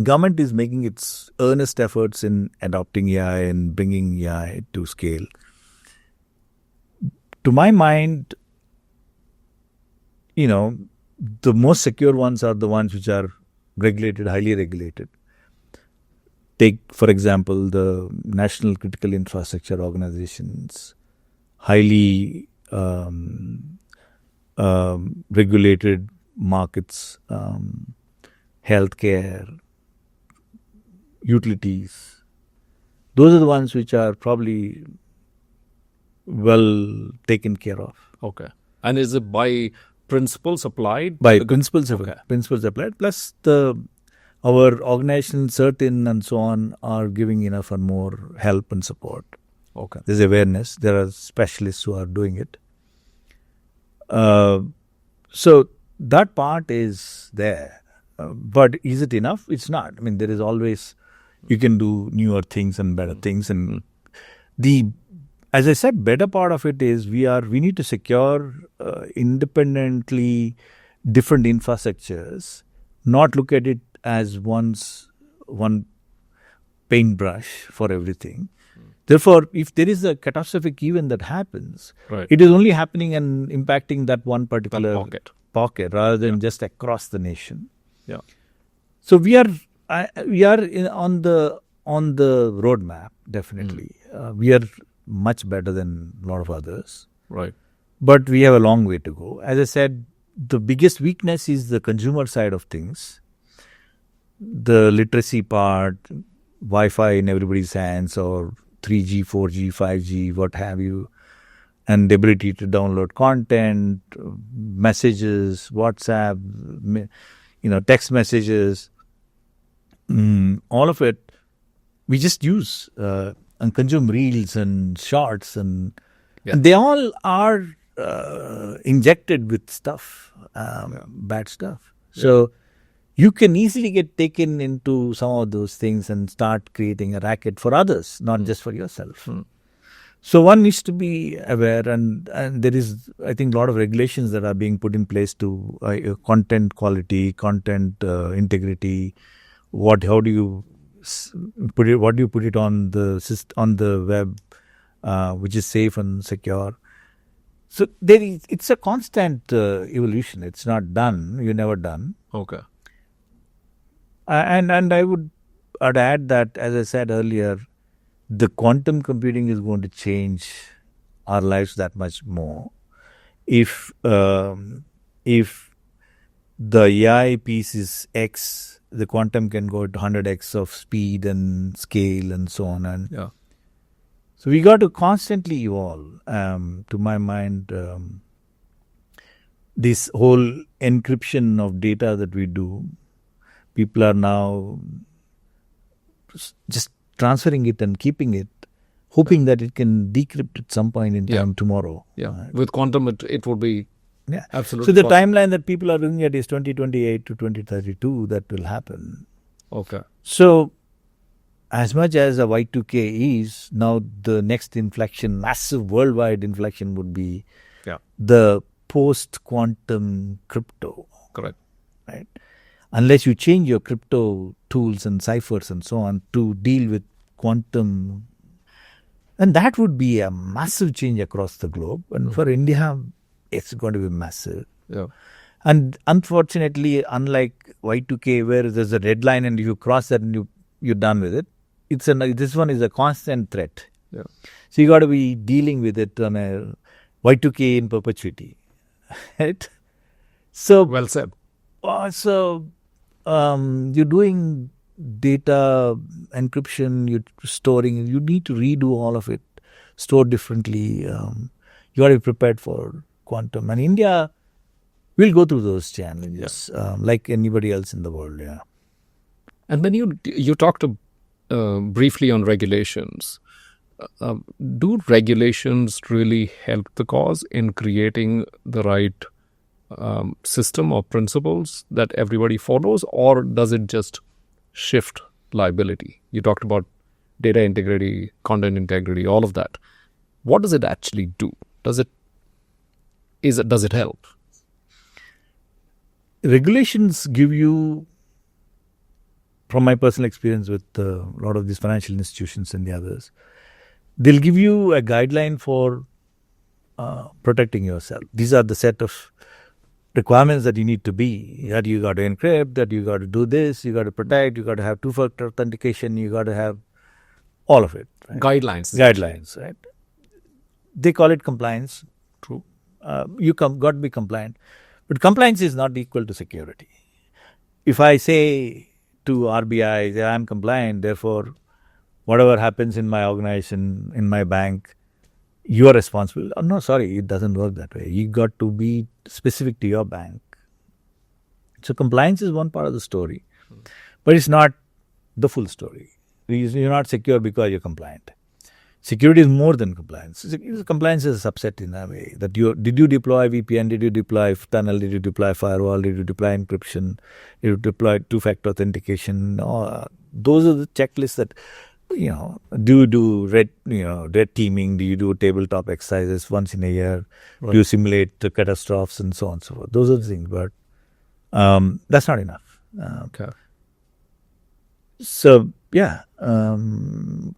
government is making its earnest efforts in adopting AI and bringing AI to scale. To my mind, the most secure ones are the ones which are regulated, highly regulated. Take, for example, the national critical infrastructure organizations, highly regulated markets, healthcare, utilities. Those are the ones which are probably well taken care of. Okay. And is it by principles applied? By principles applied, plus our organization, CERTIN and so on, are giving enough and more help and support. Okay. There's awareness. There are specialists who are doing it. So that part is there. But is it enough? It's not. I mean, there is always, you can do newer things and better things. And as I said, better part of it is we need to secure independently different infrastructures, not look at it as one paintbrush for everything. Therefore, if there is a catastrophic event that happens, it is only happening and impacting that one particular pocket rather than just across the nation. Yeah. So we are on the roadmap, definitely. We are much better than a lot of others. Right. But we have a long way to go. As I said, the biggest weakness is the consumer side of things. The literacy part, Wi-Fi in everybody's hands, or 3G, 4G, 5G, what have you, and the ability to download content, messages, WhatsApp, text messages, all of it, we just use and consume reels and shorts, and they all are injected with stuff, bad stuff. So you can easily get taken into some of those things and start creating a racket for others, not just for yourself. So one needs to be aware, and there is, I think, a lot of regulations that are being put in place to content quality, content integrity. How do you put it? What do you put it on the web, which is safe and secure? So it's a constant evolution. It's not done. You're never done. Okay. And I'd add that, as I said earlier, the quantum computing is going to change our lives that much more. If the AI piece is X, the quantum can go to 100x of speed and scale and so on. And so we got to constantly evolve. To my mind, this whole encryption of data that we do, people are now just transferring it and keeping it, hoping that it can decrypt at some point in time tomorrow. Yeah. With quantum, it would be absolutely. So the timeline that people are looking at is 2028 to 2032 that will happen. Okay. So as much as a Y2K is, now the next inflection, massive worldwide inflection would be the post-quantum crypto. Correct. Right? Unless you change your crypto tools and ciphers and so on to deal with quantum, and that would be a massive change across the globe. And for India, it's going to be massive. Yeah. And unfortunately, unlike Y2K, where there's a red line and you cross that and you're done with it, this one is a constant threat. Yeah. So you got to be dealing with it on a Y2K in perpetuity. Right? So well said. You're doing data encryption, you're storing, you need to redo all of it, store differently. You got to be prepared for quantum. And India will go through those challenges like anybody else in the world. Yeah. And when you talked briefly on regulations, do regulations really help the cause in creating the right system or principles that everybody follows, or does it just shift liability? You talked about data integrity, content integrity, all of that. What does it actually do? Does it help? Regulations give you, from my personal experience with a lot of these financial institutions and the others, they'll give you a guideline for protecting yourself. These are the set of requirements that you need to be. That you got to encrypt, that you got to do this, you got to protect, you got to have two-factor authentication, you got to have all of it. Right? Guidelines, right? They call it compliance. True. You got to be compliant. But compliance is not equal to security. If I say to RBI, I'm compliant, therefore, whatever happens in my organization, in my bank, you are responsible. Oh, no, sorry, it doesn't work that way. You got to be specific to your bank. So compliance is one part of the story, but it's not the full story. You're not secure because you're compliant. Security is more than compliance. Compliance is a subset in a way. That did you deploy VPN? Did you deploy tunnel? Did you deploy firewall? Did you deploy encryption? Did you deploy two-factor authentication? Those are the checklists that do red teaming? Do you do tabletop exercises once in a year? Right. Do you simulate the catastrophes and so on and so forth? Those are the things, but that's not enough. Okay. So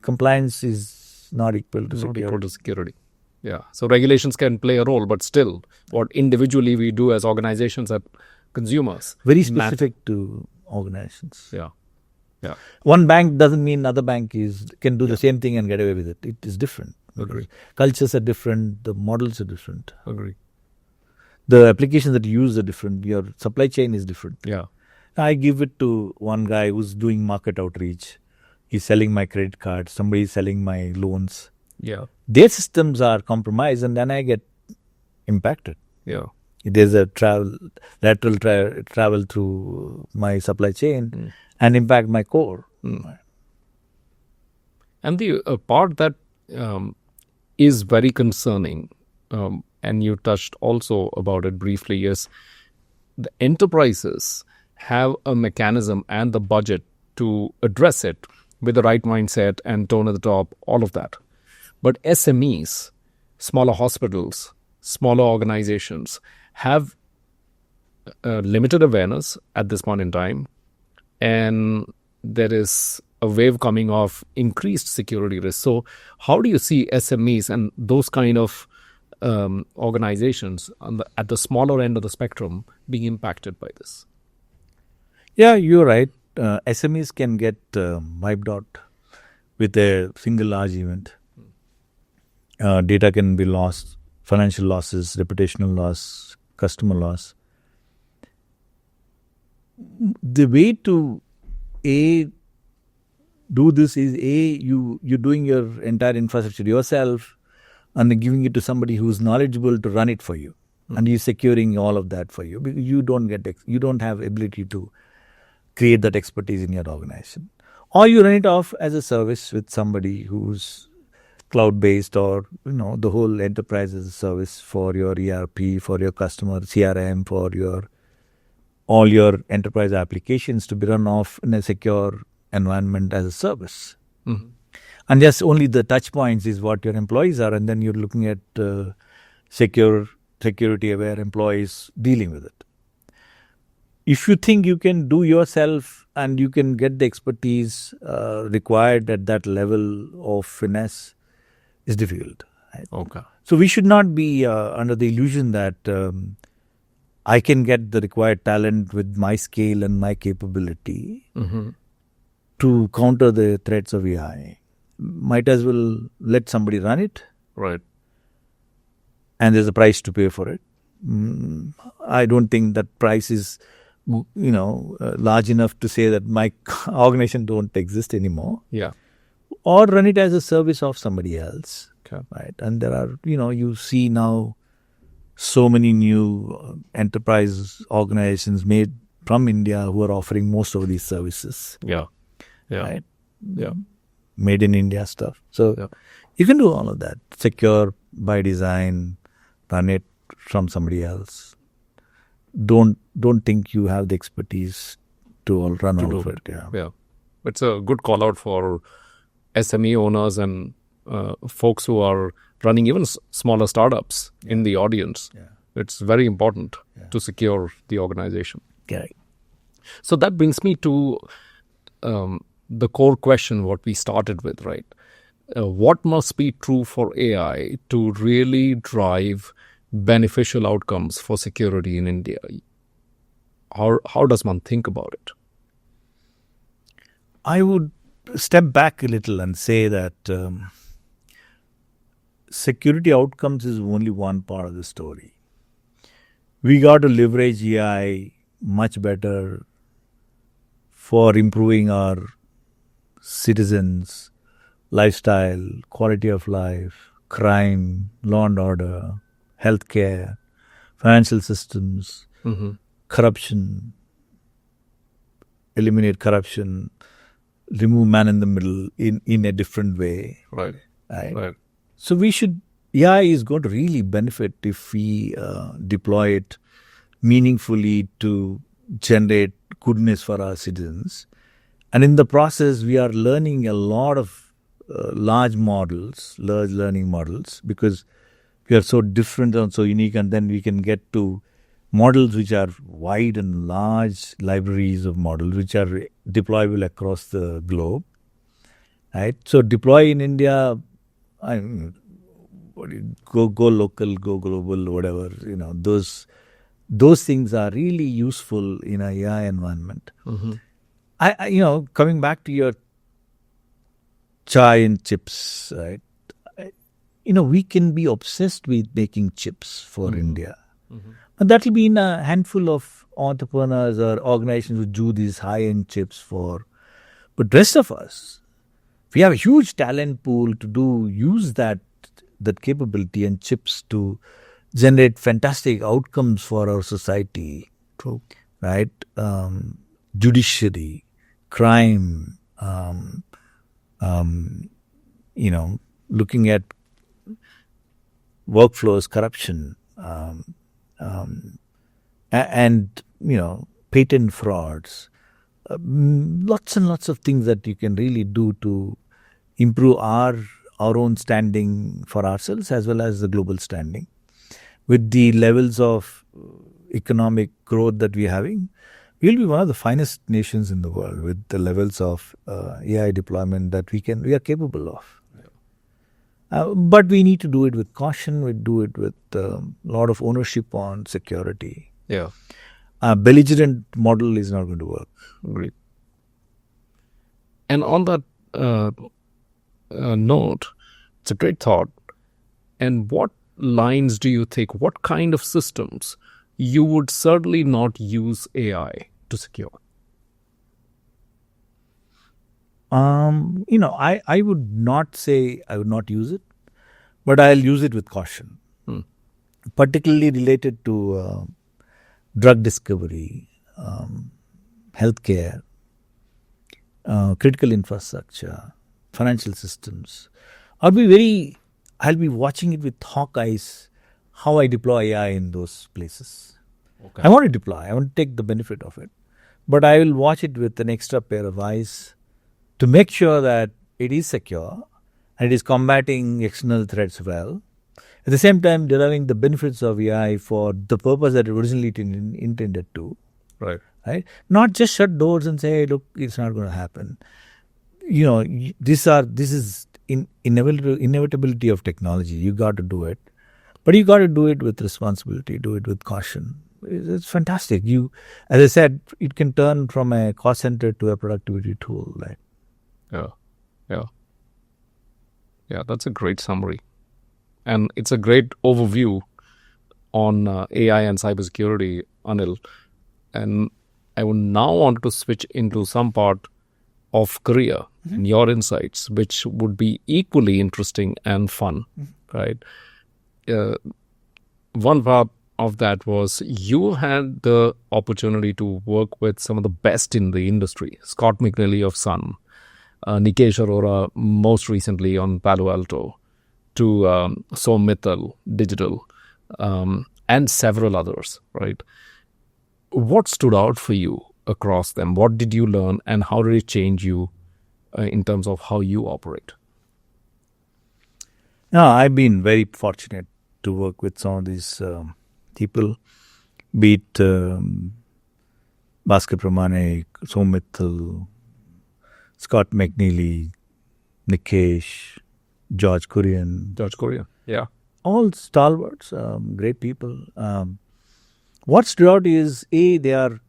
compliance is not equal to security. Yeah. So regulations can play a role, but still, what individually we do as organizations and consumers. Very specific to organizations. Yeah. Yeah. One bank doesn't mean another bank can do the same thing and get away with it. It is different. Agree. Cultures are different. The models are different. Agree. The applications that you use are different. Your supply chain is different. Yeah. I give it to one guy who's doing market outreach. He's selling my credit cards. Somebody's selling my loans. Yeah. Their systems are compromised, and then I get impacted. Yeah. There's a lateral travel through my supply chain and impact my core. And the part that is very concerning, and you touched also about it briefly, is the enterprises have a mechanism and the budget to address it with the right mindset and tone at the top, all of that. But SMEs, smaller hospitals, smaller organizations have limited awareness at this point in time, and there is a wave coming of increased security risk. So how do you see SMEs and those kind of organizations at the smaller end of the spectrum being impacted by this? Yeah, you're right. SMEs can get wiped out with a single large event. Data can be lost, financial losses, reputational loss, customer loss. The way to do this is you're doing your entire infrastructure yourself and then giving it to somebody who's knowledgeable to run it for you, and he's securing all of that for you. You don't have ability to create that expertise in your organization, or you run it off as a service with somebody who's cloud-based, or the whole enterprise as a service for your ERP, for your customer CRM, for all your enterprise applications to be run off in a secure environment as a service. Mm-hmm. And just only the touch points is what your employees are, and then you're looking at security-aware employees dealing with it. If you think you can do yourself and you can get the expertise required at that level of finesse, it's difficult. Right? Okay. So we should not be under the illusion that I can get the required talent with my scale and my capability to counter the threats of AI. Might as well let somebody run it. Right. And there's a price to pay for it. I don't think that price is, large enough to say that my organization don't exist anymore. Yeah. Or run it as a service of somebody else. Okay. Right. And there are, you see now so many new enterprise organizations made from India who are offering most of these services. Yeah. Yeah. Right. Yeah. Made in India stuff. So you can do all of that. Secure by design, run it from somebody else. Don't think you have the expertise to run all of it. Yeah. It's a good call out for SME owners and folks who are running even smaller startups in the audience. Yeah. It's very important to secure the organization. Correct. So that brings me to the core question, what we started with, right? What must be true for AI to really drive beneficial outcomes for security in India? How does one think about it? I would step back a little and say that security outcomes is only one part of the story. We got to leverage AI much better for improving our citizens' lifestyle, quality of life, crime, law and order, healthcare, financial systems, corruption, eliminate corruption, remove man in the middle in a different way. Right. So AI is going to really benefit if we deploy it meaningfully to generate goodness for our citizens. And in the process, we are learning a lot of large learning models, because we are so different and so unique, and then we can get to models which are wide and large libraries of models which are deployable across the globe. Right? So deploy in India, go local, go global, whatever, those things are really useful in a AI environment. Coming back to your chai and chips, right? We can be obsessed with making chips for India. And that will be in a handful of entrepreneurs or organizations who do these high-end chips for. But rest of us, we have a huge talent pool to use that capability and chips to generate fantastic outcomes for our society. True. Right? Judiciary, crime, looking at workflows, corruption, and patent frauds. Lots and lots of things that you can really do to improve our own standing for ourselves as well as the global standing. With the levels of economic growth that we're having, we'll be one of the finest nations in the world with the levels of AI deployment that we are capable of. But we need to do it with caution. We do it with a lot of ownership on security. Yeah. A belligerent model is not going to work. Great. And on that note, it's a great thought. And what lines do you think, what kind of systems you would certainly not use AI to secure? I would not say I would not use it, but I'll use it with caution, particularly related to drug discovery, healthcare, critical infrastructure, financial systems. I'll be watching it with hawk eyes, how I deploy AI in those places. Okay. I want to deploy, I want to take the benefit of it. But I will watch it with an extra pair of eyes to make sure that it is secure and it is combating external threats well. At the same time, deriving the benefits of AI for the purpose that it originally intended to. Right. Right? Not just shut doors and say, look, it's not going to happen. This is inevitability of technology. You got to do it. But you got to do it with responsibility, do it with caution. It's fantastic. As I said, it can turn from a cost center to a productivity tool. Right? Yeah, that's a great summary. And it's a great overview on AI and cybersecurity, Anil. And I would now want to switch into some part of career and your insights, which would be equally interesting and fun, right? One part of that was you had the opportunity to work with some of the best in the industry, Scott McNeely of Sun, Nikesh Arora most recently on Palo Alto, to Som Mittal, Digital, and several others, right? What stood out for you across them? What did you learn and how did it change you in terms of how you operate? No, I've been very fortunate to work with some of these people, be it Bhaskar Pramanik, Som Mittal, Scott McNeely, Nikesh, George Kurian. Yeah. All stalwarts, great people. What stood out is, they are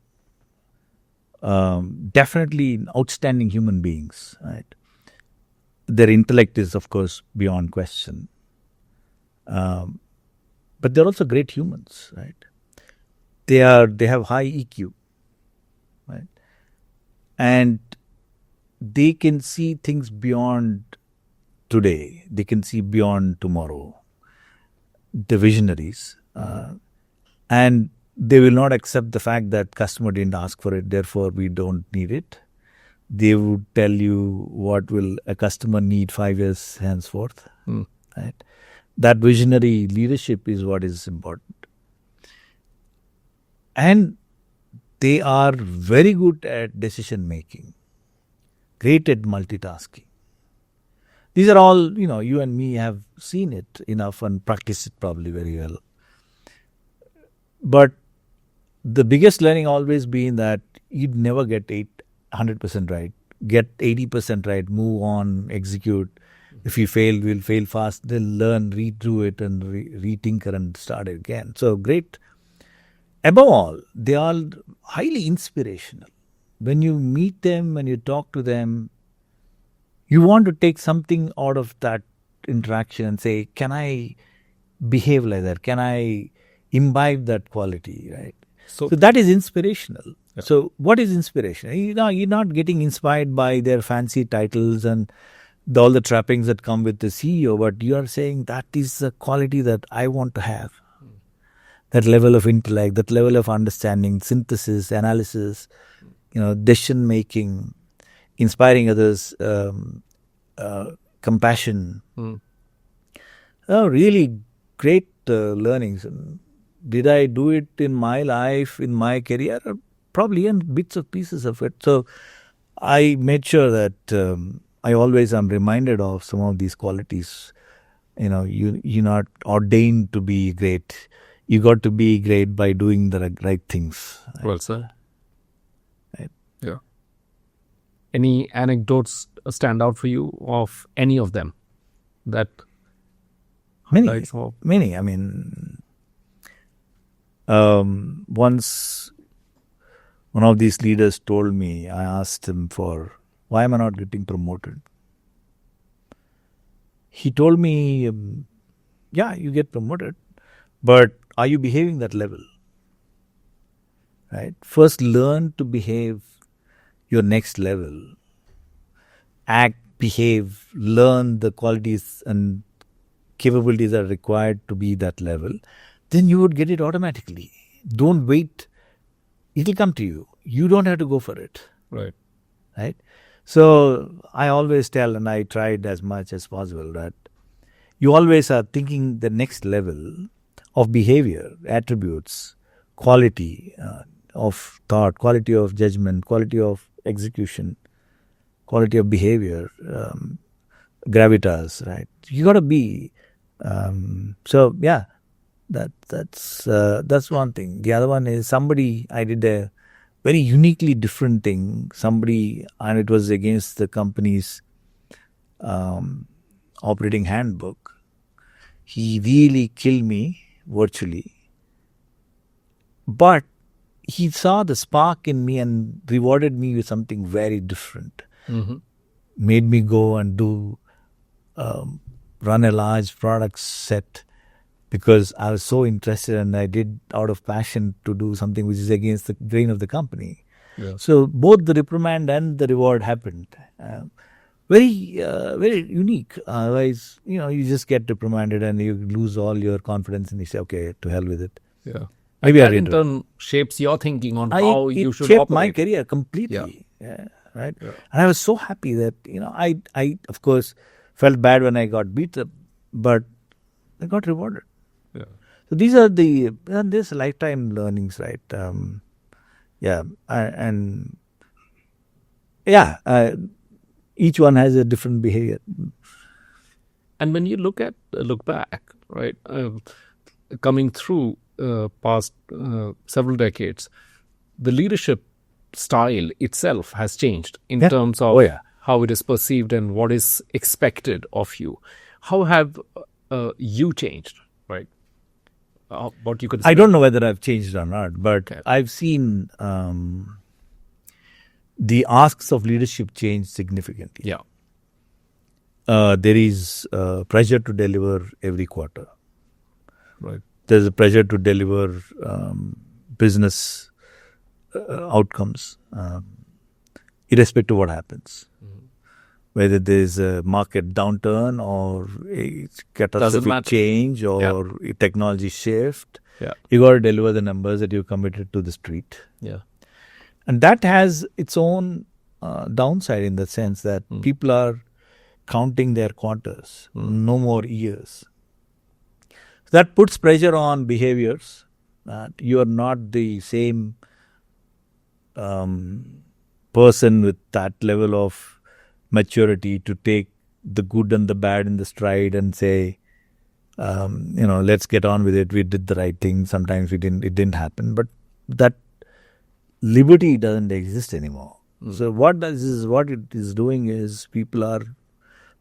definitely outstanding human beings. Right? Their intellect is, of course, beyond question. But they're also great humans. Right? They have high EQ. Right? And they can see things beyond today. They can see beyond tomorrow. The visionaries. And they will not accept the fact that customer didn't ask for it, therefore we don't need it. They would tell you what will a customer need 5 years henceforth. Right? That visionary leadership is what is important. And they are very good at decision making, great at multitasking. These are all, you and me have seen it enough and practiced it probably very well. But the biggest learning always been that you'd never get 100% right. Get 80% right, move on, execute. If you fail, we'll fail fast. Then learn, redo it and retinker and start it again. So great. Above all, they are highly inspirational. When you meet them, when you talk to them, you want to take something out of that interaction and say, can I behave like that? Can I imbibe that quality, right? So that is inspirational. Yeah. So what is inspirational? You're not getting inspired by their fancy titles and all the trappings that come with the CEO, but you are saying that is the quality that I want to have. That level of intellect, that level of understanding, synthesis, analysis, decision making, inspiring others, compassion. Really great learnings. Did I do it in my life, in my career? Probably in bits of pieces of it. So I made sure that I always am reminded of some of these qualities. You're not ordained to be great. You got to be great by doing the right things. Right? Well said. Right? Yeah. Any anecdotes stand out for you of any of them? Many. I mean, once one of these leaders told me, I asked him why am I not getting promoted? He told me, yeah, you get promoted, but are you behaving that level? Right? First, learn to behave your next level. Act, behave, learn the qualities and capabilities that are required to be that level. Then you would get it automatically. Don't wait. It'll come to you. You don't have to go for it. Right. Right? So I always tell, and I tried as much as possible, that you always are thinking the next level of behavior, attributes, quality of thought, quality of judgment, quality of execution, quality of behavior, gravitas, right? You got to be. So yeah, that's one thing. The other one is I did a very uniquely different thing. And it was against the company's operating handbook. He really killed me virtually. But he saw the spark in me and rewarded me with something very different. Made me go and run a large product set because I was so interested, and I did out of passion to do something which is against the grain of the company. Yeah. So both the reprimand and the reward happened. Very unique. Otherwise, you just get reprimanded and you lose all your confidence, and you say, okay, to hell with it. Yeah. Maybe that in turn shapes your thinking on how you should shaped operate. my career completely. Yeah, right. Yeah. And I was so happy that I of course felt bad when I got beat up, but I got rewarded. Yeah. So these are this lifetime learnings, right? Each one has a different behavior. And when you look back, right, coming through past several decades, the leadership style itself has changed in terms of how it is perceived and what is expected of you. How have you changed, right? What you could say? I don't know whether I've changed or not, but I've seen the asks of leadership change significantly. Yeah. There is pressure to deliver every quarter. Right. There's a pressure to deliver business outcomes, irrespective of what happens. Whether there's a market downturn or a catastrophic change or a technology shift, you got to deliver the numbers that you committed to the street. Yeah. And that has its own downside in the sense that people are counting their quarters, no more years. That puts pressure on behaviors. You are not the same person with that level of maturity to take the good and the bad in the stride and say, let's get on with it. We did the right thing. Sometimes it didn't happen. But that liberty doesn't exist anymore. So what it is doing is people are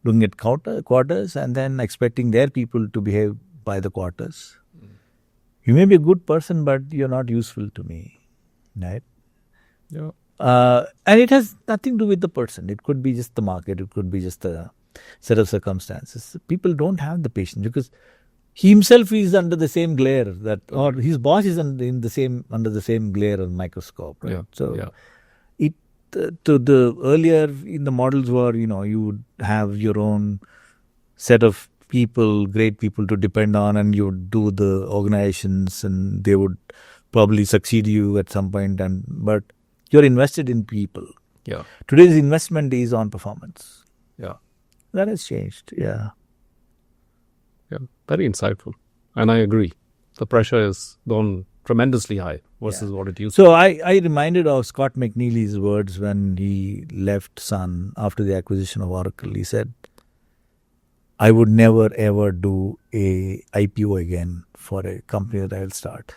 looking at quarters and then expecting their people to behave by the quarters. You may be a good person, but you're not useful to me, right? Yeah. And it has nothing to do with the person. It could be just the market. It could be just a set of circumstances. People don't have the patience because he himself is under the same glare or his boss is under the same glare of microscope. Right? Yeah. So to the earlier in the models were, you would have your own set of people, great people to depend on, and you would do the organizations and they would probably succeed you at some point. But you're invested in people. Yeah. Today's investment is on performance. Yeah. That has changed. Yeah. Yeah. Very insightful. And I agree. The pressure has gone tremendously high versus what it used to be. So I reminded of Scott McNealy's words when he left Sun after the acquisition of Oracle. He said, I would never ever do a IPO again for a company that I'll start.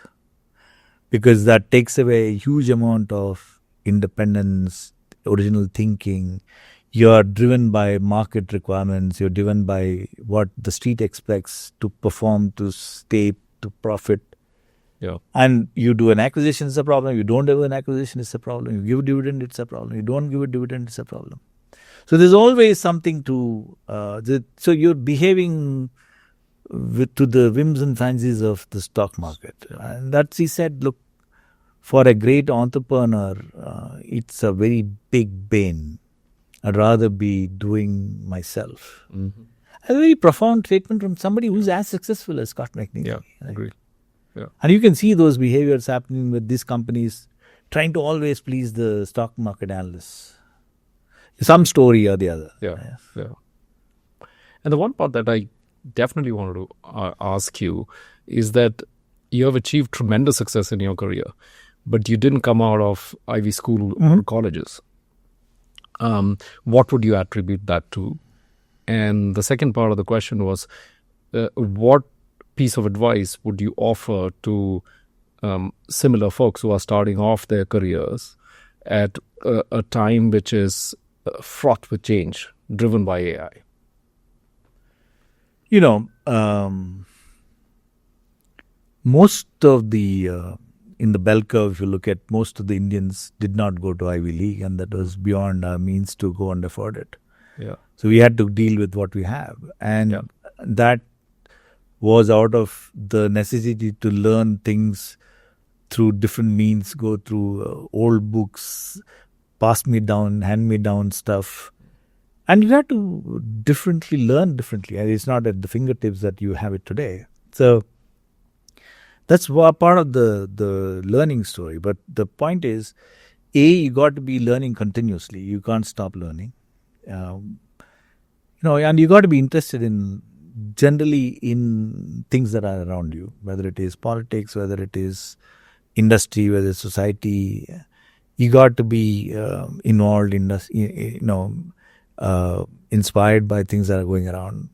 Because that takes away a huge amount of independence, original thinking. You're driven by market requirements. You're driven by what the street expects to perform, to stay, to profit. Yeah. And you do an acquisition, it's a problem. You don't do an acquisition, it's a problem. You give a dividend, it's a problem. You don't give a dividend, it's a problem. So there's always something to... so you're behaving to the whims and fancies of the stock market. And that's, he said, look, for a great entrepreneur, it's a very big bane. I'd rather be doing myself. Mm-hmm. A very profound statement from somebody who's as successful as Scott McNealy. Yeah, right? agreed. Yeah. And you can see those behaviors happening with these companies trying to always please the stock market analysts. some story or the other. Yeah. And the one part that I definitely wanted to ask you is that you have achieved tremendous success in your career, but you didn't come out of Ivy school or colleges. What would you attribute that to? And the second part of the question was, what piece of advice would you offer to similar folks who are starting off their careers at a time which is fraught with change, driven by AI? Most of the, in the bell curve, if you look at, most of the Indians did not go to Ivy League, and that was beyond our means to go and afford it. Yeah. So we had to deal with what we have. And that was out of the necessity to learn things through different means, go through old books, hand me down stuff. And you have to learn differently. And it's not at the fingertips that you have it today. So that's part of the learning story. But the point is, you got to be learning continuously. You can't stop learning. And you got to be interested generally in things that are around you, whether it is politics, whether it is industry, whether it's society. You got to be involved in, inspired by things that are going around,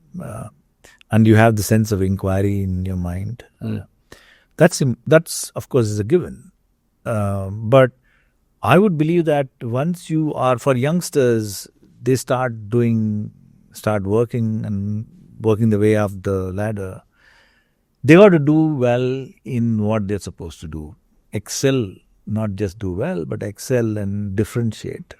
and you have the sense of inquiry in your mind. That's of course is a given, but I would believe that once you are, for youngsters, they start working the way up the ladder. They got to do well in what they're supposed to do. Excel, not just do well, but excel and differentiate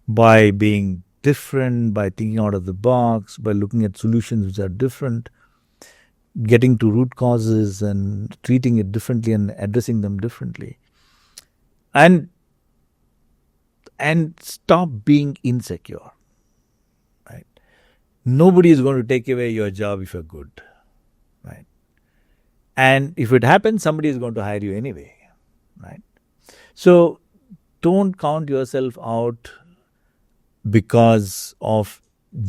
by being different, by thinking out of the box, by looking at solutions which are different, getting to root causes and treating it differently and addressing them differently. And stop being insecure. Right? Nobody is going to take away your job if you're good. Right? And if it happens, somebody is going to hire you anyway. Right? So don't count yourself out because of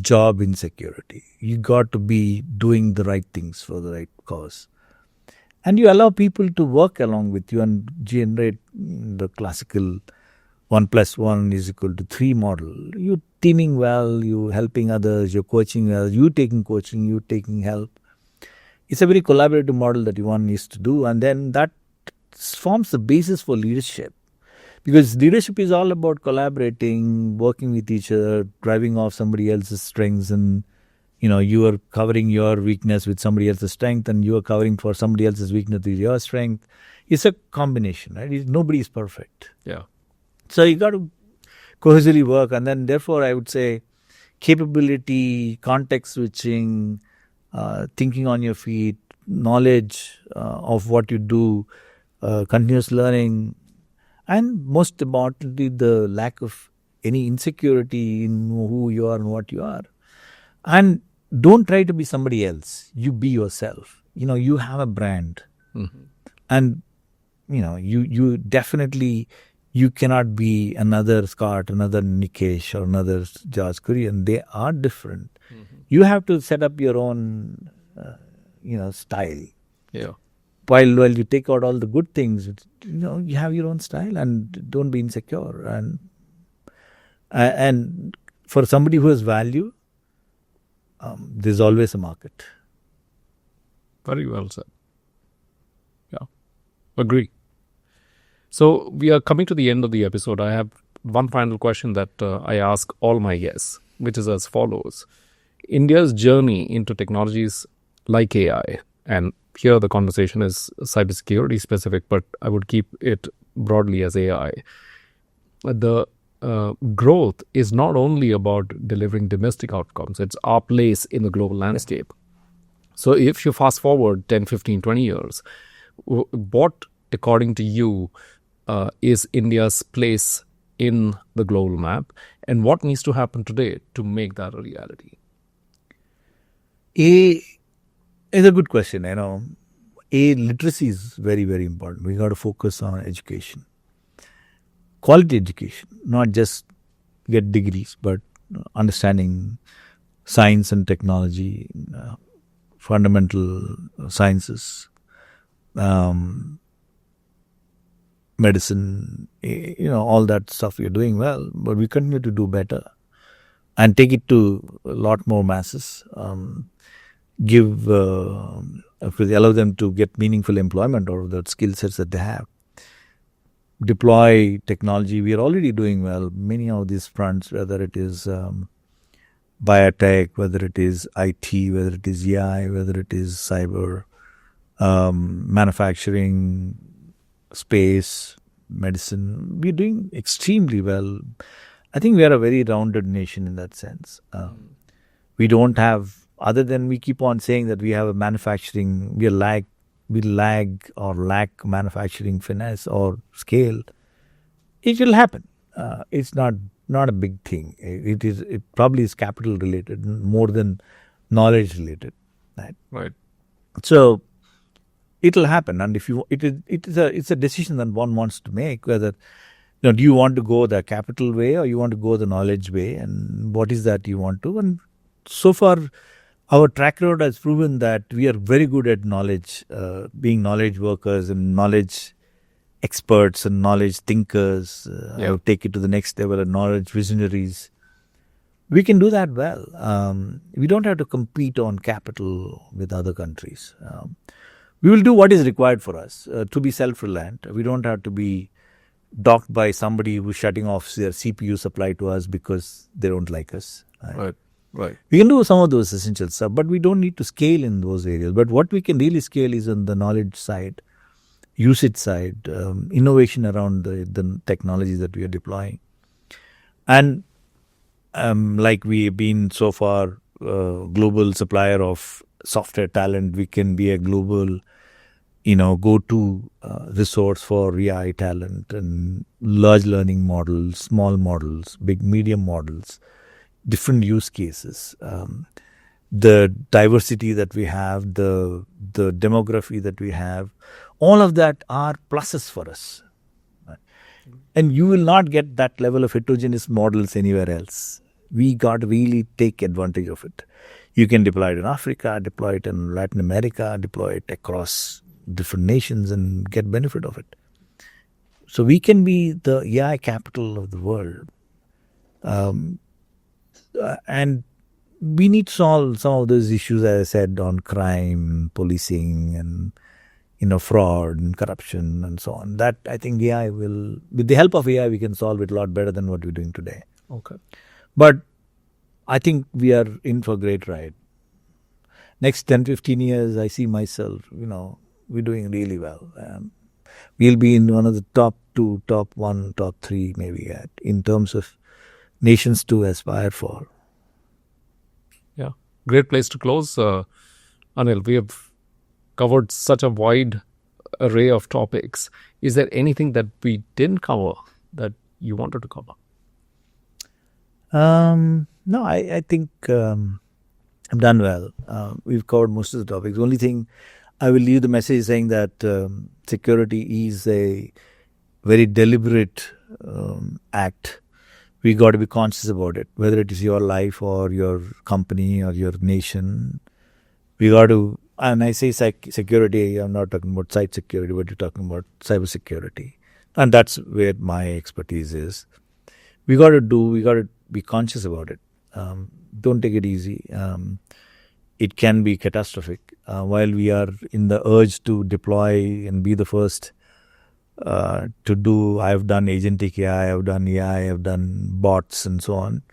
job insecurity. You got to be doing the right things for the right cause. And you allow people to work along with you and generate the classical 1 + 1 = 3 model. You teaming well, you helping others, you're coaching well, you taking coaching, you taking help. It's a very collaborative model that one needs to do, and then that forms the basis for leadership. Because leadership is all about collaborating, working with each other, driving off somebody else's strengths, and you are covering your weakness with somebody else's strength, and you are covering for somebody else's weakness with your strength. It's a combination, right? Nobody is perfect. Yeah. So you got to cohesively work, and then therefore I would say capability, context switching, thinking on your feet, knowledge of what you do, continuous learning, and most importantly, the lack of any insecurity in who you are and what you are. And don't try to be somebody else. You be yourself. You have a brand. Mm-hmm. And, you definitely, you cannot be another Scott, another Nikesh, or another George Kurian. They are different. Mm-hmm. You have to set up your own, style. Yeah. While you take out all the good things, you have your own style, and don't be insecure. And for somebody who has value, there's always a market. Very well said. Yeah, agree. So we are coming to the end of the episode. I have one final question that I ask all my guests, which is as follows. India's journey into technologies like AI, and here the conversation is cybersecurity specific, but I would keep it broadly as AI. The growth is not only about delivering domestic outcomes, it's our place in the global landscape. So if you fast forward 10, 15, 20 years, what, according to you, is India's place in the global map, and what needs to happen today to make that a reality? It's a good question. Literacy is very, very important. We got to focus on education. Quality education, not just get degrees, but understanding science and technology, fundamental sciences, medicine, all that stuff we're doing well, but we continue to do better and take it to a lot more masses, allow them to get meaningful employment out of the skill sets that they have. Deploy technology. We are already doing well. Many of these fronts, whether it is biotech, whether it is IT, whether it is AI, whether it is cyber, manufacturing, space, medicine, we're doing extremely well. I think we are a very rounded nation in that sense. We don't have, other than we keep on saying that we have a manufacturing, we lag or lack manufacturing finesse or scale. It will happen. It's not a big thing. It probably is capital related more than knowledge related. Right. So it'll happen, and if you, it's a decision that one wants to make, whether do you want to go the capital way or you want to go the knowledge way, and what is that you want to. And so far, our track record has proven that we are very good at knowledge, being knowledge workers and knowledge experts and knowledge thinkers. Take it to the next level and knowledge visionaries. We can do that well. We don't have to compete on capital with other countries. We will do what is required for us to be self-reliant. We don't have to be docked by somebody who's shutting off their CPU supply to us because they don't like us. Right. We can do some of those essential stuff, but we don't need to scale in those areas. But what we can really scale is on the knowledge side, usage side, innovation around the technologies that we are deploying. And like we've been so far global supplier of software talent, we can be a global go-to resource for AI talent and large learning models, small models, big, medium models, different use cases. The diversity that we have, the demography that we have, all of that are pluses for us. And you will not get that level of heterogeneous models anywhere else. We got to really take advantage of it. You can deploy it in Africa, deploy it in Latin America, deploy it across different nations and get benefit of it. So we can be the AI capital of the world. And we need to solve some of those issues, as I said, on crime, policing, and fraud and corruption and so on. That I think AI will, with the help of AI, we can solve it a lot better than what we're doing today. Okay. But I think we are in for a great ride. Next 10, 15 years, I see myself, we're doing really well. We'll be in one of the top 2, top 1, top 3 maybe in terms of nations to aspire for. Yeah. Great place to close. Anil, we have covered such a wide array of topics. Is there anything that we didn't cover that you wanted to cover? No, I think I've done well. We've covered most of the topics. The only thing I will leave the message saying that security is a very deliberate act. We got to be conscious about it, whether it is your life or your company or your nation. We got to, and I say security, I'm not talking about site security, but you're talking about cybersecurity. And that's where my expertise is. We got to be conscious about it. Don't take it easy. It can be catastrophic. While we are in the urge to deploy and be the first to do, I've done agentic AI, I've done AI, I've done bots and so on.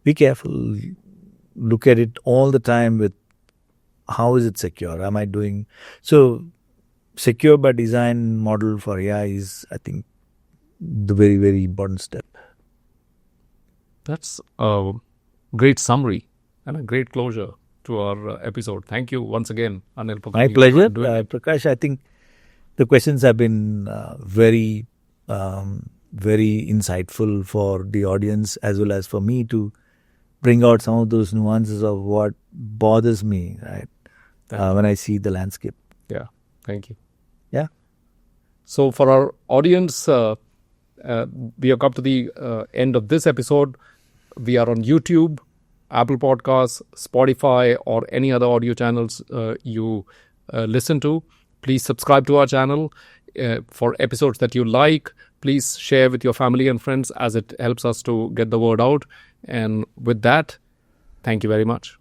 Be careful. Look at it all the time with how is it secure? Am I doing? So secure by design model for AI is, I think, the very, very important step. That's a great summary and a great closure to our episode. Thank you once again, Anil. My pleasure. Prakash, I think the questions have been very, very insightful for the audience as well as for me to bring out some of those nuances of what bothers me, right, when I see the landscape. Yeah, thank you. Yeah. So for our audience, we have come to the end of this episode. We are on YouTube, Apple Podcasts, Spotify, or any other audio channels you listen to. Please subscribe to our channel for episodes that you like. Please share with your family and friends as it helps us to get the word out. And with that, thank you very much.